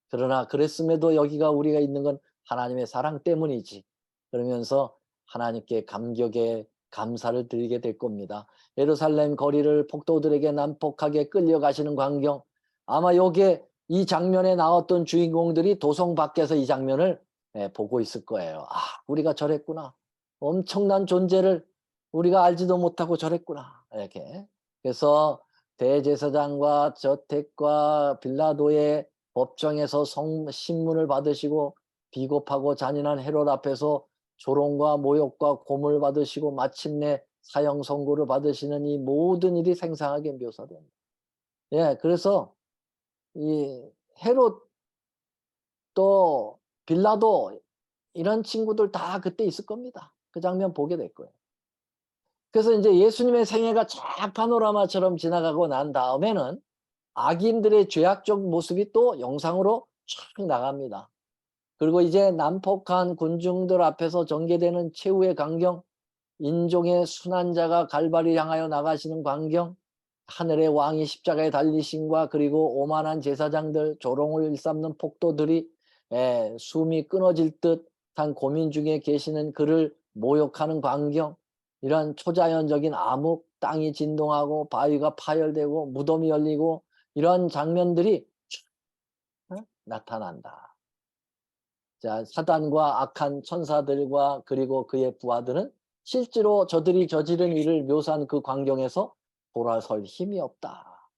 그러나 그랬음에도 여기가 우리가 있는 건 하나님의 사랑 때문이지. 그러면서 하나님께 감격에 감사를 드리게 될 겁니다. 예루살렘 거리를 폭도들에게 난폭하게 끌려가시는 광경. 아마 여기에 이 장면에 나왔던 주인공들이 도성 밖에서 이 장면을 보고 있을 거예요. 아, 우리가 저랬구나. 엄청난 존재를 우리가 알지도 못하고 저랬구나. 이렇게. 그래서 대제사장과 저택과 빌라도의 법정에서 신문을 받으시고 비겁하고 잔인한 헤롯 앞에서 조롱과 모욕과 고문을 받으시고 마침내 사형 선고를 받으시는 이 모든 일이 생생하게 묘사됩니다. 예, 그래서 이 헤롯 또 빌라도 이런 친구들 다 그때 있을 겁니다. 그 장면 보게 될 거예요. 그래서 이제 예수님의 생애가 쫙 파노라마처럼 지나가고 난 다음에는 악인들의 죄악적 모습이 또 영상으로 쫙 나갑니다. 그리고 이제 난폭한 군중들 앞에서 전개되는 최후의 광경, 인종의 순환자가 갈바리 향하여 나가시는 광경, 하늘의 왕이 십자가에 달리심과 그리고 오만한 제사장들, 조롱을 일삼는 폭도들이 숨이 끊어질 듯한 고민 중에 계시는 그를 모욕하는 광경, 이런 초자연적인 암흑, 땅이 진동하고 바위가 파열되고 무덤이 열리고 이런 장면들이 나타난다. 자, 사단과 악한 천사들과 그리고 그의 부하들은 실제로 저들이 저지른 일을 묘사한 그 광경에서 돌아설 힘이 없다.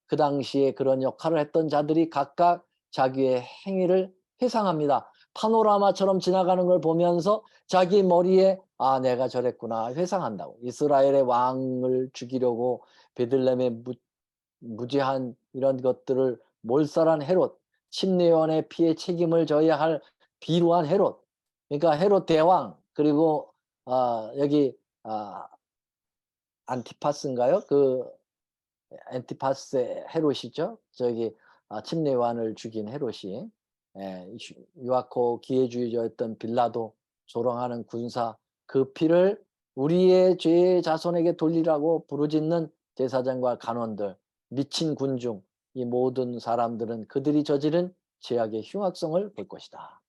그 당시에 그런 역할을 했던 자들이 각각 자기의 행위를 회상합니다. 파노라마처럼 지나가는 걸 보면서 자기 머리에 아, 내가 저랬구나 회상한다고. 이스라엘의 왕을 죽이려고 베들레헴에 무죄한 이런 것들을 몰살한 헤롯, 침례요한의 피해 책임을 져야 할 비루한 헤롯, 그러니까 헤롯 대왕, 그리고 여기 안티파스인가요? 그 안티파스의 헤롯이죠. 저기 침례요한을 죽인 헤롯이, 유아코 기회주의자였던 빌라도, 조롱하는 군사, 그 피를 우리의 죄의 자손에게 돌리라고 부르짖는 제사장과 간원들, 미친 군중, 이 모든 사람들은 그들이 저지른 죄악의 흉악성을 볼 것이다.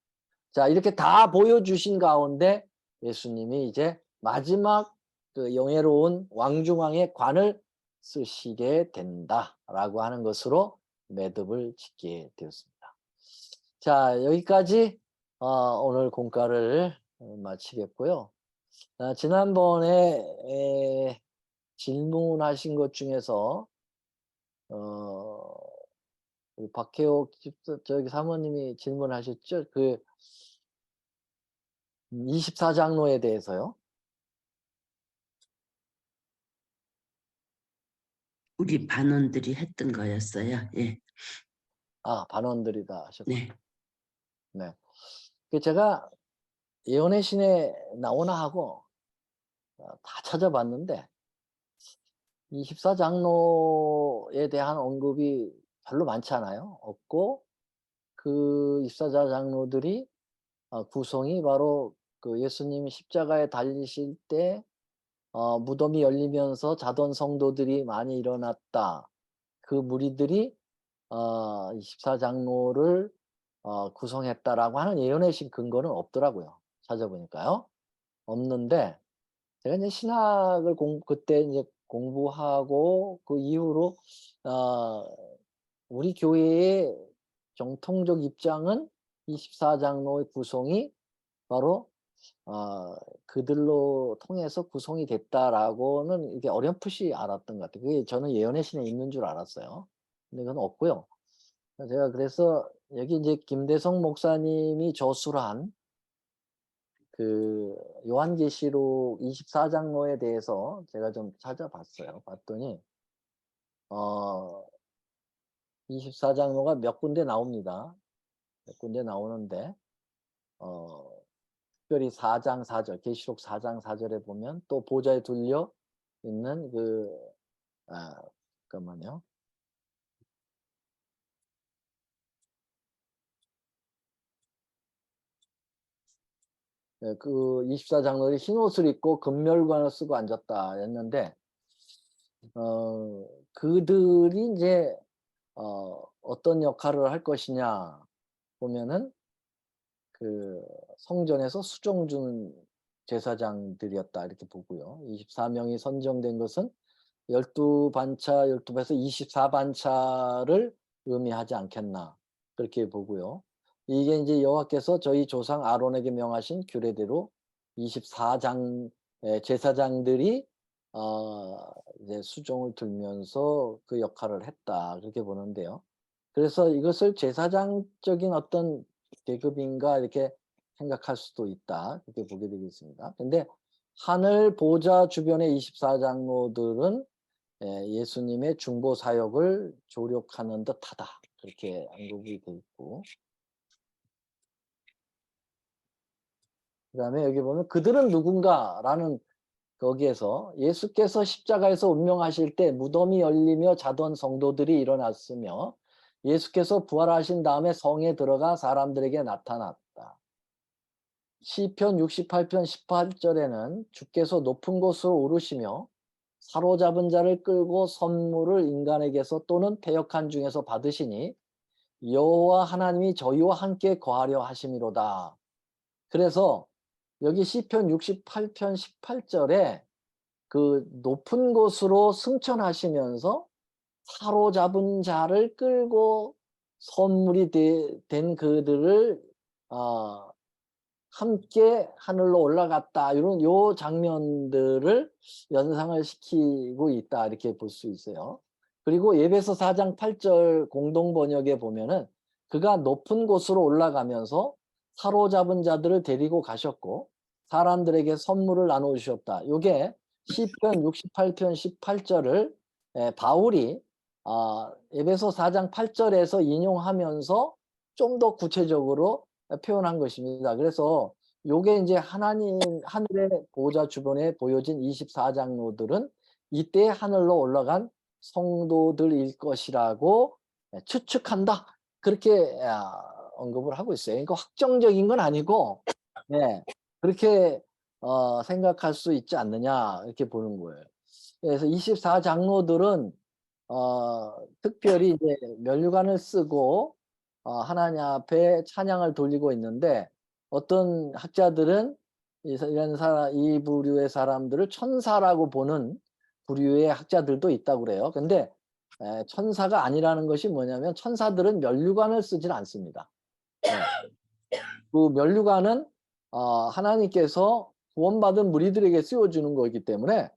자, 이렇게 다 보여주신 가운데 예수님이 이제 마지막 그 영예로운 왕중왕의 관을 쓰시게 된다라고 하는 것으로 매듭을 짓게 되었습니다. 자, 여기까지 오늘 공과를 마치겠고요. 지난번에 질문하신 것 중에서 우리 박혜옥 저기 사모님이 질문하셨죠? 그 24장로에 대해서요. 우리 반원들이 했던 거였어요. 예. 반원들이다 하셨군요. 네. 네. 그 제가 예언의 신에 나오나 하고 다 찾아봤는데 24장로에 대한 언급이 별로 많지 않아요. 없고 그 24장로들이 구성이 바로 그 예수님이 십자가에 달리실 때 무덤이 열리면서 자던 성도들이 많이 일어났다. 그 무리들이 24장로를 구성했다라고 하는 예언의 신 근거는 없더라고요. 찾아보니까요. 없는데 제가 이제 신학을 그때 이제 공부하고 그 이후로 우리 교회의 정통적 입장은 24장로의 구성이 바로 그들로 통해서 구성이 됐다라고는 이게 어렴풋이 알았던 것 같아요. 그게 저는 예언의 신에 있는 줄 알았어요. 근데 그건 없고요. 제가 그래서 여기 이제 김대성 목사님이 저술한 그 요한계시록 24장로에 대해서 제가 좀 찾아봤어요. 봤더니 24장로가 몇 군데 나옵니다. 몇 군데 나오는데 특별히 4장 4절, 계시록 4장 4절에 보면 또 보좌에 둘려 있는 잠깐만요. 그 24장로들이 흰 옷을 입고 금멸관을 쓰고 앉았다 했는데 그들이 이제 어떤 역할을 할 것이냐 보면은 그 성전에서 수종 주는 제사장들이었다 이렇게 보고요. 24명이 선정된 것은 12반차, 12배에서 24반차를 의미하지 않겠나 그렇게 보고요. 이게 이제 여호와께서 저희 조상 아론에게 명하신 규례대로 24장 제사장들이 이제 수종을 들면서 그 역할을 했다 그렇게 보는데요. 그래서 이것을 제사장적인 어떤 계급인가 이렇게 생각할 수도 있다 그렇게 보게 되겠습니다. 근데 하늘 보좌 주변의 24장로들은 예수님의 중보 사역을 조력하는 듯하다 그렇게 언급이 되어 있고, 그다음에 여기 보면 그들은 누군가라는 거기에서 예수께서 십자가에서 운명하실 때 무덤이 열리며 자던 성도들이 일어났으며 예수께서 부활하신 다음에 성에 들어가 사람들에게 나타났다. 시편 68편 18절에는 주께서 높은 곳으로 오르시며 사로잡은 자를 끌고 선물을 인간에게서 또는 패역한 중에서 받으시니 여호와 하나님이 저희와 함께 거하려 하심이로다. 그래서 여기 시편 68편 18절에 그 높은 곳으로 승천하시면서 사로잡은 자를 끌고 선물이 된 그들을 함께 하늘로 올라갔다 이런 요 장면들을 연상을 시키고 있다 이렇게 볼 수 있어요. 그리고 에베소 4장 8절 공동 번역에 보면은 그가 높은 곳으로 올라가면서 사로잡은 자들을 데리고 가셨고 사람들에게 선물을 나눠 주셨다. 요게 시편 68편 18절을 바울이 에베소 4장 8절에서 인용하면서 좀 더 구체적으로 표현한 것입니다. 그래서 요게 이제 하나님 하늘의 보좌 주변에 보여진 24장로들은 이때 하늘로 올라간 성도들일 것이라고 추측한다. 그렇게 언급을 하고 있어요. 그러니까 확정적인 건 아니고 그렇게 생각할 수 있지 않느냐 이렇게 보는 거예요. 그래서 24장로들은 특별히 이제 면류관을 쓰고 하나님 앞에 찬양을 돌리고 있는데 어떤 학자들은 이 부류의 사람들을 천사라고 보는 부류의 학자들도 있다고 그래요. 근데 천사가 아니라는 것이 뭐냐면 천사들은 면류관을 쓰질 않습니다. 그 면류관은 하나님께서 구원받은 무리들에게 씌워주는 거기 때문에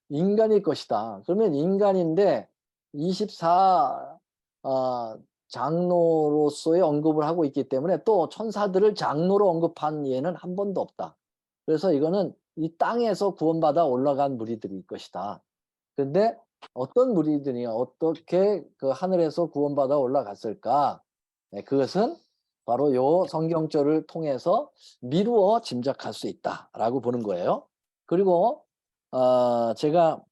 인간일 것이다. 그러면 인간인데 24 장로로서의 언급을 하고 있기 때문에 또 천사들을 장로로 언급한 예는 한 번도 없다. 그래서 이거는 이 땅에서 구원받아 올라간 무리들일 것이다. 그런데 어떤 무리들이 어떻게 그 하늘에서 구원받아 올라갔을까? 그것은 바로 요 성경절을 통해서 미루어 짐작할 수 있다라고 보는 거예요. 그리고 제가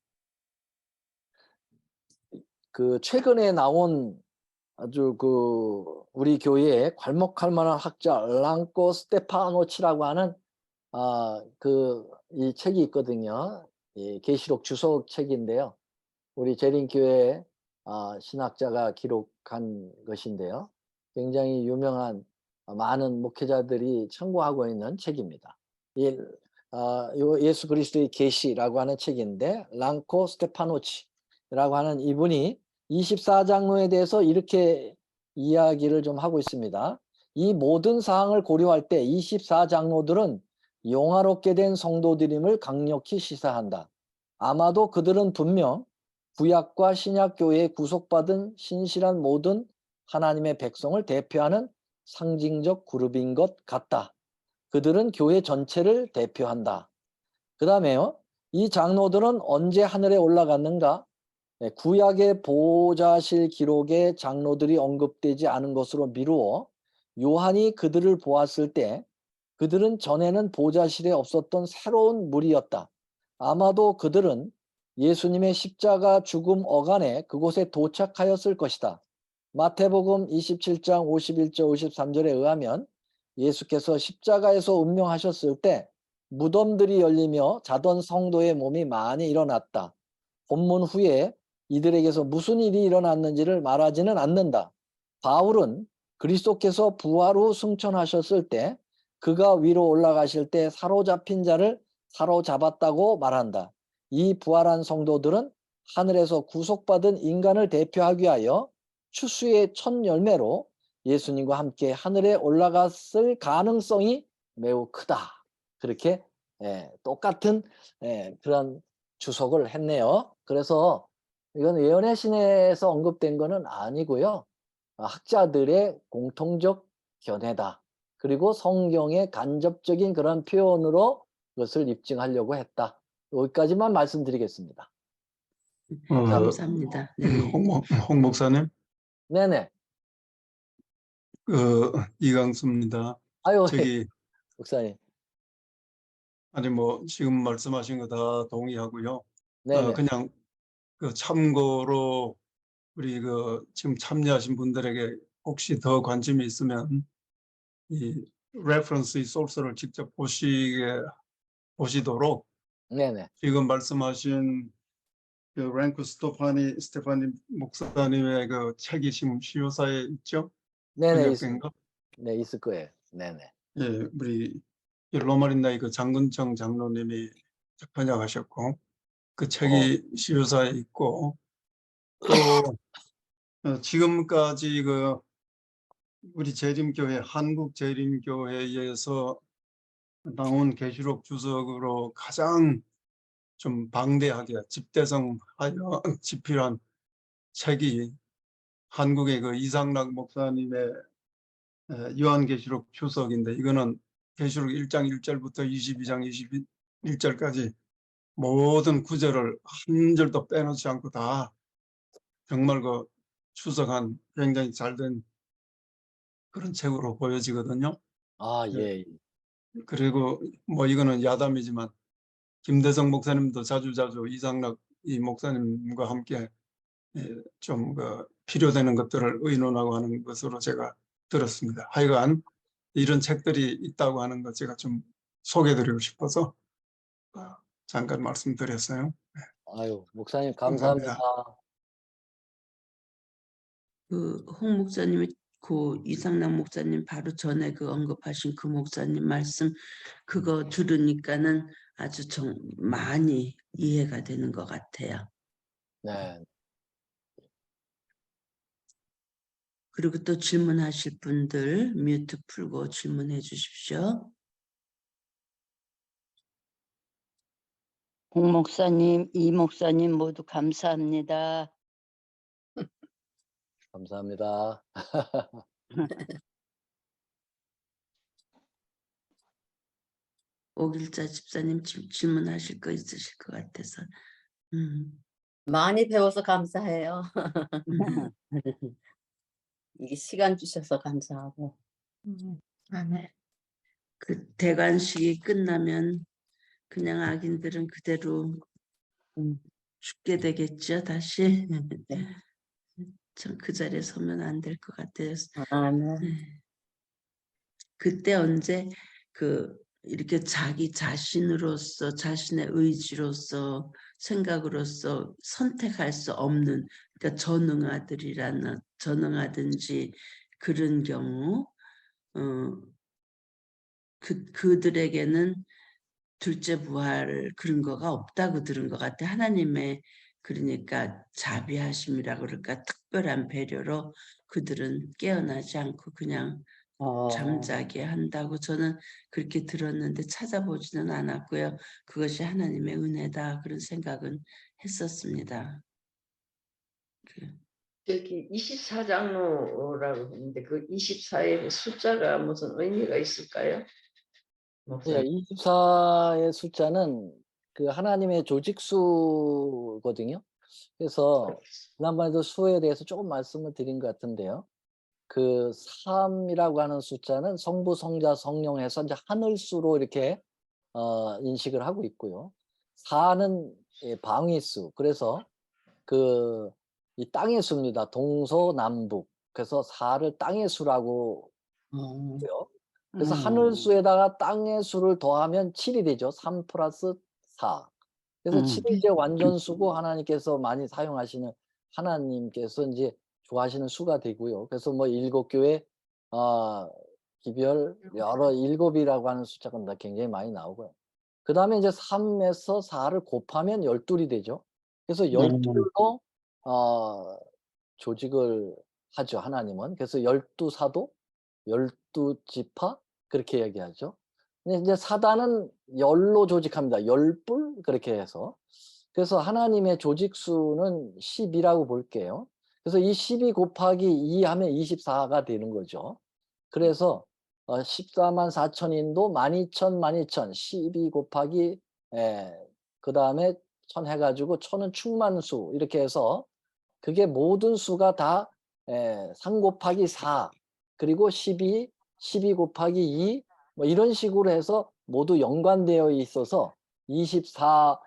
그 최근에 나온 아주 그 우리 교회에 괄목할 만한 학자 랑코 스테파노치라고 하는 그 이 책이 있거든요. 이 계시록 주석 책인데요. 우리 재림교회 신학자가 기록한 것인데요. 굉장히 유명한 많은 목회자들이 참고하고 있는 책입니다. 요 예수 그리스도의 계시라고 하는 책인데 랑코 스테파노치라고 하는 이분이 24장로에 대해서 이렇게 이야기를 좀 하고 있습니다. 이 모든 사항을 고려할 때 24장로들은 영화롭게 된 성도들임을 강력히 시사한다. 아마도 그들은 분명 구약과 신약 교회에 구속받은 신실한 모든 하나님의 백성을 대표하는 상징적 그룹인 것 같다. 그들은 교회 전체를 대표한다. 그 다음에요. 이 장로들은 언제 하늘에 올라갔는가? 구약의 보좌실 기록에 장로들이 언급되지 않은 것으로 미루어 요한이 그들을 보았을 때 그들은 전에는 보좌실에 없었던 새로운 무리였다. 아마도 그들은 예수님의 십자가 죽음 어간에 그곳에 도착하였을 것이다. 마태복음 27장 51절 53절에 의하면 예수께서 십자가에서 운명하셨을 때 무덤들이 열리며 자던 성도의 몸이 많이 일어났다. 본문 후에 이들에게서 무슨 일이 일어났는지를 말하지는 않는다. 바울은 그리스도께서 부활 후 승천하셨을 때 그가 위로 올라가실 때 사로잡힌 자를 사로잡았다고 말한다. 이 부활한 성도들은 하늘에서 구속받은 인간을 대표하기 위하여 추수의 첫 열매로 예수님과 함께 하늘에 올라갔을 가능성이 매우 크다. 그렇게 똑같은 그런 주석을 했네요. 그래서 이건 예언의 신에서 언급된 것은 아니고요. 학자들의 공통적 견해다. 그리고 성경의 간접적인 그런 표현으로 그것을 입증하려고 했다. 여기까지만 말씀드리겠습니다. 감사합니다. 네. 홍 목사님, 네네. 이강수입니다. 아유, 저기 목사님. 아니 뭐 지금 말씀하신 거 다 동의하고요. 네네. 그냥 참고로 우리 지금 참여하신 분들에게 혹시 더 관심이 있으면 이 레퍼런스, 이 소스를 직접 보시도록 네네. 지금 말씀하신 랭크 스테파니 목사님의 책이 지금 시효사에 있죠? 네네. 번역된 거? 네, 있을 거예요. 네네. 예, 우리 로마린나의 장근청 장로님이 번역하셨고 그 책이 시효사에 있고 또 지금까지 우리 재림교회 한국 재림교회에서 나온 계시록 주석으로 가장 좀 방대하게 집대성하여 집필한 책이 한국의 이상락 목사님의 요한계시록 주석인데 이거는 계시록 1장 1절부터 22장 21절까지 모든 구절을 한 절도 빼놓지 않고 다 정말 추석한 굉장히 잘된 그런 책으로 보여지거든요. 아, 예. 그리고 뭐 이거는 야담이지만 김대성 목사님도 자주자주 이상락 이 목사님과 함께 좀 필요되는 것들을 의논하고 하는 것으로 제가 들었습니다. 하여간 이런 책들이 있다고 하는 것 제가 좀 소개해드리고 싶어서 잠깐 말씀드렸어요. 아유, 목사님 감사합니다. 홍 목사님이 이상락 목사님 바로 전에 언급하신 그 목사님 말씀 그거 들으니까는 아주 많이 이해가 되는 것 같아요. 네. 그리고 또 질문하실 분들 뮤트 풀고 질문해 주십시오. 홍 목사님, 이 목사님 모두 감사합니다. 감사합니다. 오길자 집사님 질문하실 거 있으실 것 같아서. 많이 배워서 감사해요. 이게 시간 주셔서 감사하고. 네. 그 대관식이 끝나면 그냥 악인들은 그대로 죽게 되겠죠, 다시. 참 그 자리에 서면 안 될 것 같아요. 아멘. 그때 언제 이렇게 자기 자신으로서 자신의 의지로서 생각으로서 선택할 수 없는 그러니까 전능하든지 그런 경우 그들에게는 둘째 부활 그런 거가 없다고 들은 것 같아. 하나님의 그러니까 자비하심이라고 그럴까 특별한 배려로 그들은 깨어나지 않고 그냥 잠자게 한다고 저는 그렇게 들었는데 찾아보지는 않았고요. 그것이 하나님의 은혜다 그런 생각은 했었습니다. 저기 24장로라고 했는데 그 24의 숫자가 무슨 의미가 있을까요? 네, 24의 숫자는 그 하나님의 조직수거든요. 그래서 지난번에도 수에 대해서 조금 말씀을 드린 것 같은데요. 그 3이라고 하는 숫자는 성부, 성자, 성령 해서 이제 하늘수로 이렇게 인식을 하고 있고요. 4는 방위수. 그래서 이 땅의 수입니다. 동서남북. 그래서 4를 땅의 수라고 해요. 그래서 하늘 수에다가 땅의 수를 더하면 7이 되죠. 3 플러스 4. 그래서 7이 이제 완전수고 하나님께서 많이 사용하시는 하나님께서 이제 좋아하시는 수가 되고요. 그래서 뭐 7교회 기별 여러 7이라고 하는 숫자가 굉장히 많이 나오고요. 그 다음에 이제 3에서 4를 곱하면 12이 되죠. 그래서 12로 조직을 하죠, 하나님은. 그래서 12사도, 12지파 그렇게 얘기하죠. 근데 이제 사단은 10로 조직합니다. 10뿔 그렇게 해서. 그래서 하나님의 조직수는 10이라고 볼게요. 그래서 이 12 곱하기 2 하면 24가 되는 거죠. 그래서 14만 4천인도 12,000, 12 곱하기 그 다음에 1000 해가지고 1000은 충만수 이렇게 해서 그게 모든 수가 다 3 곱하기 4 그리고 12 곱하기 2 뭐 이런 식으로 해서 모두 연관되어 있어서 24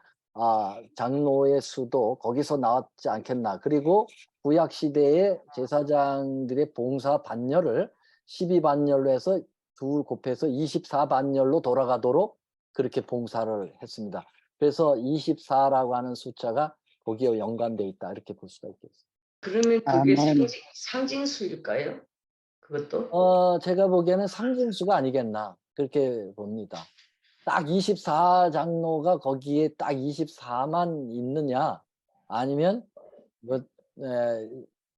장로의 수도 거기서 나왔지 않겠나. 그리고 구약 시대의 제사장들의 봉사 반열을 12반열로 해서 2 곱해서 24반열로 돌아가도록 그렇게 봉사를 했습니다. 그래서 24라고 하는 숫자가 거기에 연관되어 있다 이렇게 볼 수가 있겠습니다. 그러면 그게 아멘. 상징수일까요? 그것도? 제가 보기에는 상징수가 아니겠나 그렇게 봅니다. 딱 24장로가 거기에 딱 24만 있느냐 아니면 뭐,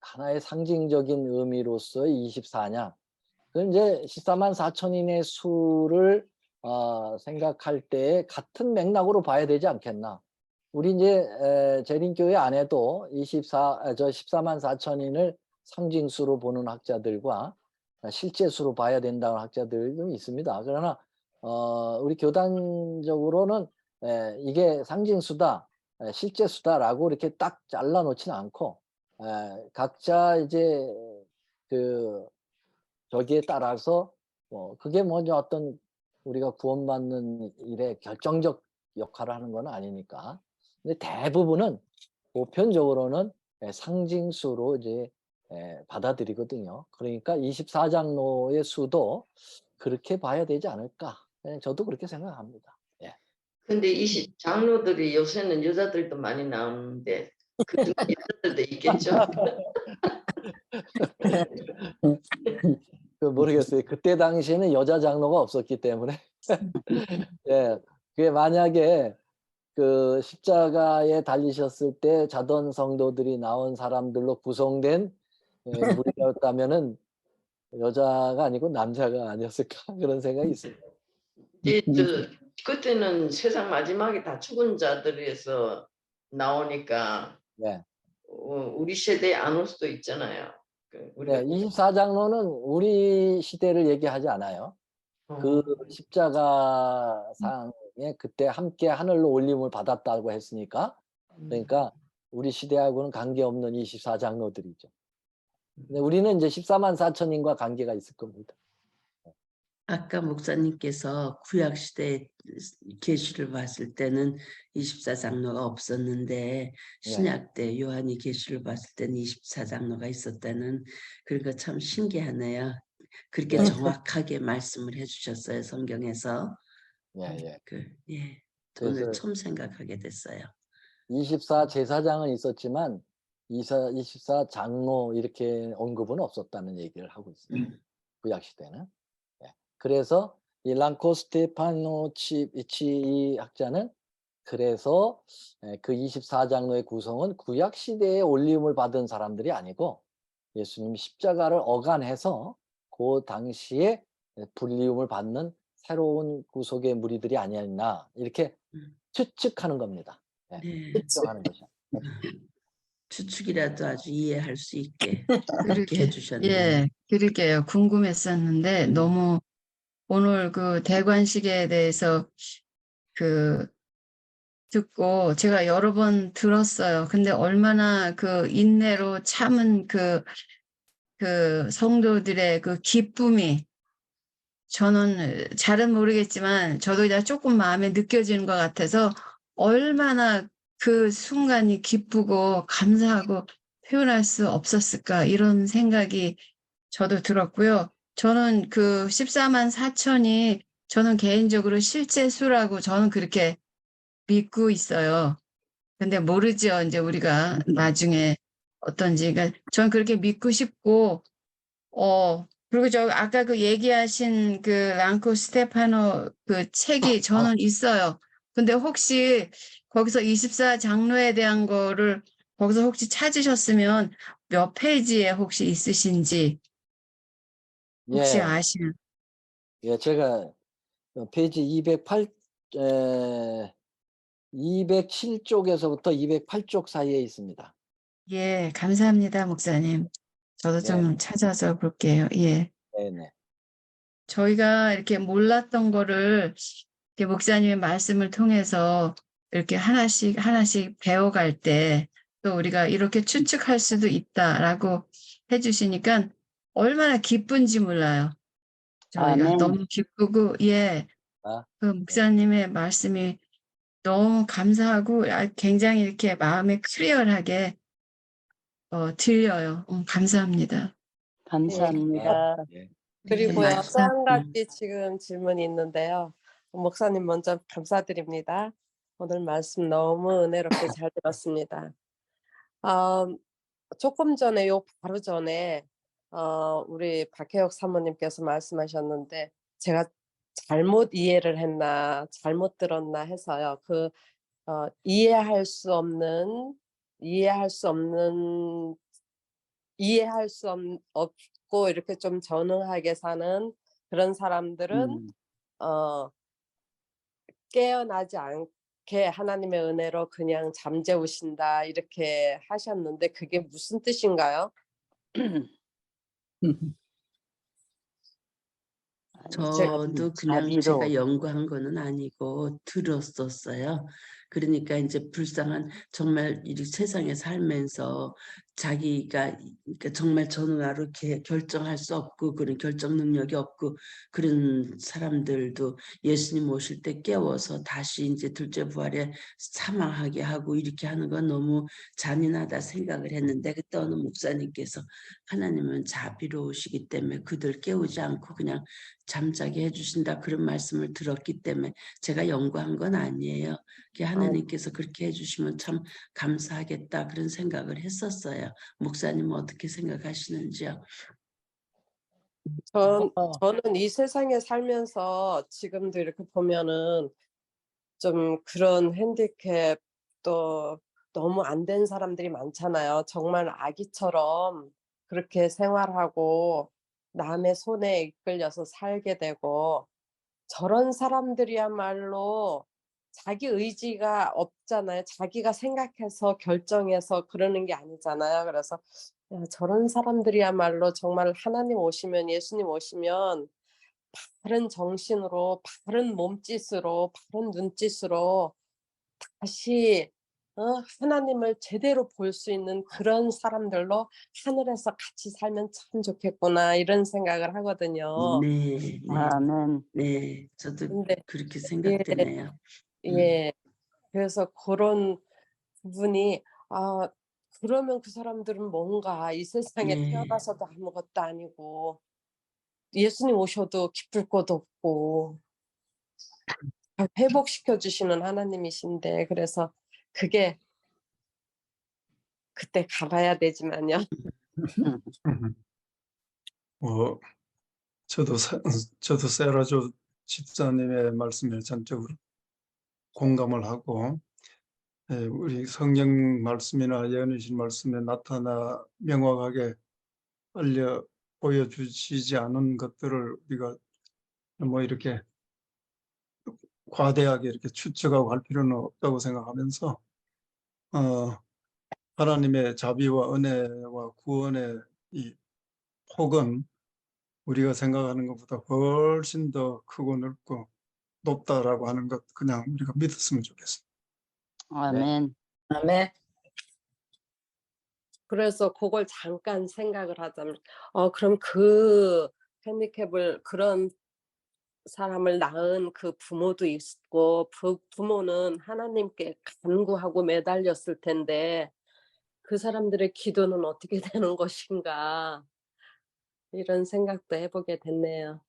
하나의 상징적인 의미로서의 24냐. 그건 이제 14만 4천인의 수를 생각할 때 같은 맥락으로 봐야 되지 않겠나. 우리 이제 재림교회 안에도 14만 4천인을 상징수로 보는 학자들과 실제 수로 봐야 된다는 학자들이 좀 있습니다. 그러나 우리 교단적으로는 이게 상징수다, 실제 수다라고 이렇게 딱 잘라놓지는 않고 각자 이제 저기에 따라서 그게 뭐냐 어떤 우리가 구원받는 일에 결정적 역할을 하는 건 아니니까. 근데 대부분은 보편적으로는 상징수로 이제 받아들이거든요. 그러니까 24장로의 수도 그렇게 봐야 되지 않을까. 저도 그렇게 생각합니다. 예. 근데 장로들이 요새는 여자들도 많이 나오는데 그중에 여자들도 있겠죠? 모르겠어요. 그때 당시에는 여자 장로가 없었기 때문에. 예. 그게 만약에 그 십자가에 달리셨을 때 자던 성도들이 나온 사람들로 구성된 무리였다면은 여자가 아니고 남자가 아니었을까 그런 생각이 있습니다. 그때는 세상 마지막에 다 죽은 자들에서 나오니까 네. 우리 세대에 안 올 수도 있잖아요. 네, 24장로는 우리 시대를 얘기하지 않아요. 그 십자가상에 그때 함께 하늘로 올림을 받았다고 했으니까 그러니까 우리 시대하고는 관계없는 24장로들이죠. 근데 우리는 이제 14만 4천인과 관계가 있을 겁니다. 아까 목사님께서 구약 시대 계시를 봤을 때는 24장로가 없었는데 신약 때 요한이 계시를 봤을 때는 24장로가 있었다는 그러니까 참 신기하네요. 그렇게 정확하게 말씀을 해주셨어요 성경에서. 예. 오늘 처음 생각하게 됐어요. 24 제사장은 있었지만 24 장로 이렇게 언급은 없었다는 얘기를 하고 있습니다. 구약 시대는. 그래서 이 랑코스테파노치 이 학자는 그래서 그 24장로의 구성은 구약 시대에 올림을 받은 사람들이 아니고 예수님이 십자가를 어간해서 그 당시에 불리움을 받는 새로운 구속의 무리들이 아니었나 이렇게 추측하는 겁니다. 추측하는 거죠. 추측이라도 아주 이해할 수 있게 그렇게 해주셨네요. 예, 그러게요. 궁금했었는데 너무 오늘 그 대관식에 대해서 듣고 제가 여러 번 들었어요. 근데 얼마나 그 인내로 참은 그 성도들의 그 기쁨이 저는 잘은 모르겠지만 저도 그냥 조금 마음에 느껴지는 것 같아서 얼마나 그 순간이 기쁘고 감사하고 표현할 수 없었을까 이런 생각이 저도 들었고요. 저는 그 14만 4천이 저는 개인적으로 실제 수라고 저는 그렇게 믿고 있어요. 근데 모르죠. 이제 우리가 나중에 어떤지. 그러니까 저는 그렇게 믿고 싶고, 그리고 저 아까 그 얘기하신 그 랑코 스테파노 그 책이 저는 있어요. 근데 혹시 거기서 24 장로에 대한 거를 거기서 혹시 찾으셨으면 몇 페이지에 혹시 있으신지 혹시 예, 아시는? 예, 제가 페이지 207쪽에서부터 208쪽 사이에 있습니다. 예, 감사합니다, 목사님. 저도 네, 좀 찾아서 볼게요. 예. 네. 저희가 이렇게 몰랐던 거를 이렇게 목사님의 말씀을 통해서 이렇게 하나씩 배워갈 때 또 우리가 이렇게 추측할 수도 있다라고 해주시니까 얼마나 기쁜지 몰라요. 저희가 아멘. 너무 기쁘고, 예, 아, 그 목사님의 말씀이 너무 감사하고 굉장히 이렇게 마음에 클리어하게 들려요. 감사합니다. 감사합니다. 예. 그리고요, 예, 또 한 가지 지금 질문이 있는데요. 목사님 먼저 감사드립니다. 오늘 말씀 너무 은혜롭게 잘 들었습니다. 조금 전에 바로 전에 우리 박혜옥 사모님께서 말씀하셨는데 제가 잘못 이해를 했나 잘못 들었나 해서요. 이해할 수 없는 없고 이렇게 좀 전능하게 사는 그런 사람들은 어 깨어나지 않게 하나님의 은혜로 그냥 잠재우신다 이렇게 하셨는데 그게 무슨 뜻인가요? 저도 그냥 제가 자비로. 연구한 거는 아니고 들었었어요. 그러니까 이제 불쌍한 정말 이 세상에 살면서 자기가 그러니까 정말 전화로 결정할 수 없고 그런 결정 능력이 없고 그런 사람들도 예수님 오실 때 깨워서 다시 이제 둘째 부활에 사망하게 하고 이렇게 하는 건 너무 잔인하다 생각을 했는데 그때 어느 목사님께서 하나님은 자비로우시기 때문에 그들 깨우지 않고 그냥 잠자게 해주신다 그런 말씀을 들었기 때문에 제가 연구한 건 아니에요. 하나님께서 그렇게 해주시면 참 감사하겠다 그런 생각을 했었어요. 목사님은 어떻게 생각하시는지요? 저는 이 세상에 살면서 지금도 이렇게 보면은 좀 그런 핸디캡 또 너무 안 된 사람들이 많잖아요. 정말 아기처럼 그렇게 생활하고 남의 손에 이끌려서 살게 되고 저런 사람들이야말로 자기 의지가 없잖아요. 자기가 생각해서 결정해서 그러는 게 아니잖아요. 그래서 야, 저런 사람들이야말로 정말 하나님 오시면 예수님 오시면 바른 정신으로 바른 몸짓으로 바른 눈짓으로 다시 하나님을 제대로 볼 수 있는 그런 사람들로 하늘에서 같이 살면 참 좋겠구나 이런 생각을 하거든요. 네, 네, 아멘. 네. 저도 근데 그렇게 예, 생각되네요. 예. 그래서 그런 부분이 그러면 그 사람들은 뭔가 이 세상에 네. 태어나서도 아무것도 아니고 예수님 오셔도 기쁠 것도 없고 회복시켜 주시는 하나님이신데 그래서 그게 그때 가봐야 되지만요. 저도 세라조 집사님의 말씀에 전적으로 공감을 하고 우리 성경 말씀이나 예언이신 말씀에 나타나 명확하게 알려 보여주시지 않은 것들을 우리가 뭐 이렇게 과대하게 이렇게 추측하고 할 필요는 없다고 생각하면서 하나님의 자비와 은혜와 구원의 이 폭은 우리가 생각하는 것보다 훨씬 더 크고 넓고 높다라고 하는 것 그냥 우리가 믿었으면 좋겠습니다. 아멘. 네. 그래서 그걸 잠깐 생각을 하자면 그럼 그 핸디캡을 그런 사람을 낳은 그 부모도 있고 부모는 하나님께 간구하고 매달렸을 텐데 그 사람들의 기도는 어떻게 되는 것인가. 이런 생각도 해보게 됐네요.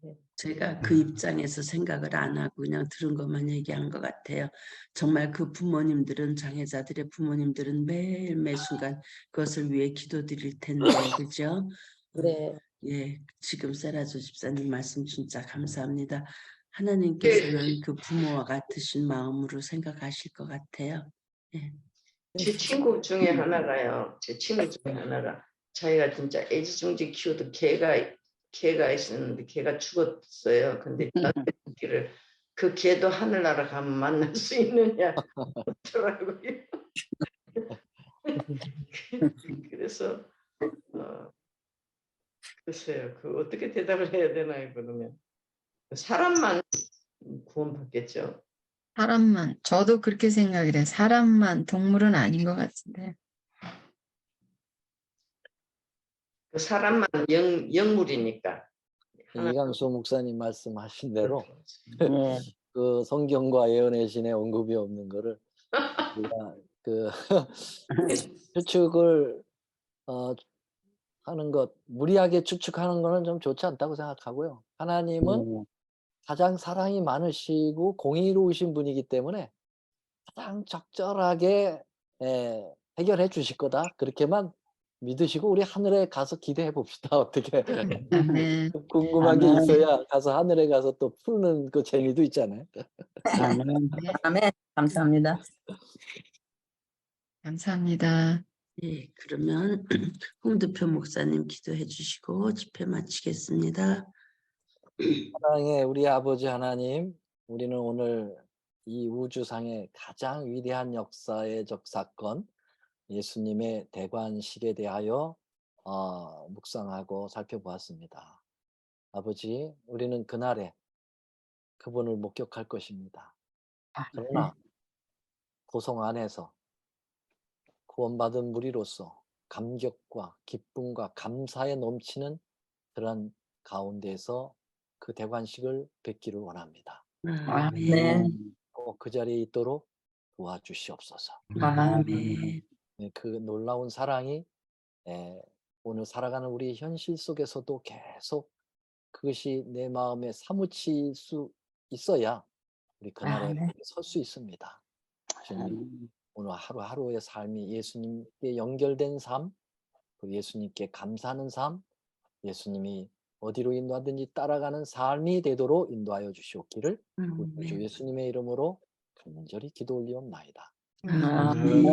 네. 제가 그 입장에서 생각을 안 하고 그냥 들은 것만 얘기한 것 같아요. 정말 그 부모님들은, 장애자들의 부모님들은 매일 순간 그것을 위해 기도드릴 텐데, 그죠? 네. 예, 지금 세라조 집사님 말씀 진짜 감사합니다. 하나님께서는 그 부모와 같으신 마음으로 생각하실 것 같아요. 예. 제 친구 중에 하나가요. 제 친구 중에 하나가 자기가 진짜 애지중지 키우던 개가 있었는데 개가 죽었어요. 근데 저한테 그 개도 하늘나라 가면 만날 수 있느냐 하더라고요. 그래서 글쎄요. 그 어떻게 대답을 해야 되나요, 그러면? 사람만 구원받겠죠. 사람만, 저도 그렇게 생각을 해요. 사람만, 동물은 아닌 것 같은데. 그 사람만 영물이니까. 이강수 목사님 말씀하신 대로 네. 그 성경과 예언의 신에 언급이 없는 거를 우리가 그 추측을 하는 것, 무리하게 추측하는 거는 좀 좋지 않다고 생각하고요. 하나님은 네. 가장 사랑이 많으시고 공의로우신 분이기 때문에 가장 적절하게 해결해 주실 거다. 그렇게만 믿으시고 우리 하늘에 가서 기대해 봅시다. 어떻게 네. 궁금한 게 아멘. 있어야 가서 하늘에 가서 또 푸는 그 재미도 있잖아요. 아멘. 네. 아멘. 감사합니다. 감사합니다. 예, 그러면 홍두표 목사님 기도해 주시고 집회 마치겠습니다. 사랑의 우리 아버지 하나님, 우리는 오늘 이 우주상의 가장 위대한 역사적 사건, 예수님의 대관식에 대하여 묵상하고 살펴보았습니다. 아버지, 우리는 그날에 그분을 목격할 것입니다. 그러나 고성 안에서 구원받은 무리로서 감격과 기쁨과 감사에 넘치는 그런 가운데서 그 대관식을 뵙기를 원합니다. 아멘. 꼭 그 자리에 있도록 도와주시옵소서. 아멘. 네, 그 놀라운 사랑이 오늘 살아가는 우리 현실 속에서도 계속 그것이 내 마음에 사무칠 수 있어야 우리 그날에 설 수 있습니다. 주님, 오늘 하루하루의 삶이 예수님께 연결된 삶, 그 예수님께 감사하는 삶, 예수님이 어디로 인도하든지 따라가는 삶이 되도록 인도하여 주시옵기를 우리 주 아멘. 예수님의 이름으로 간절히 기도 올리옵나이다. 아멘. 아멘.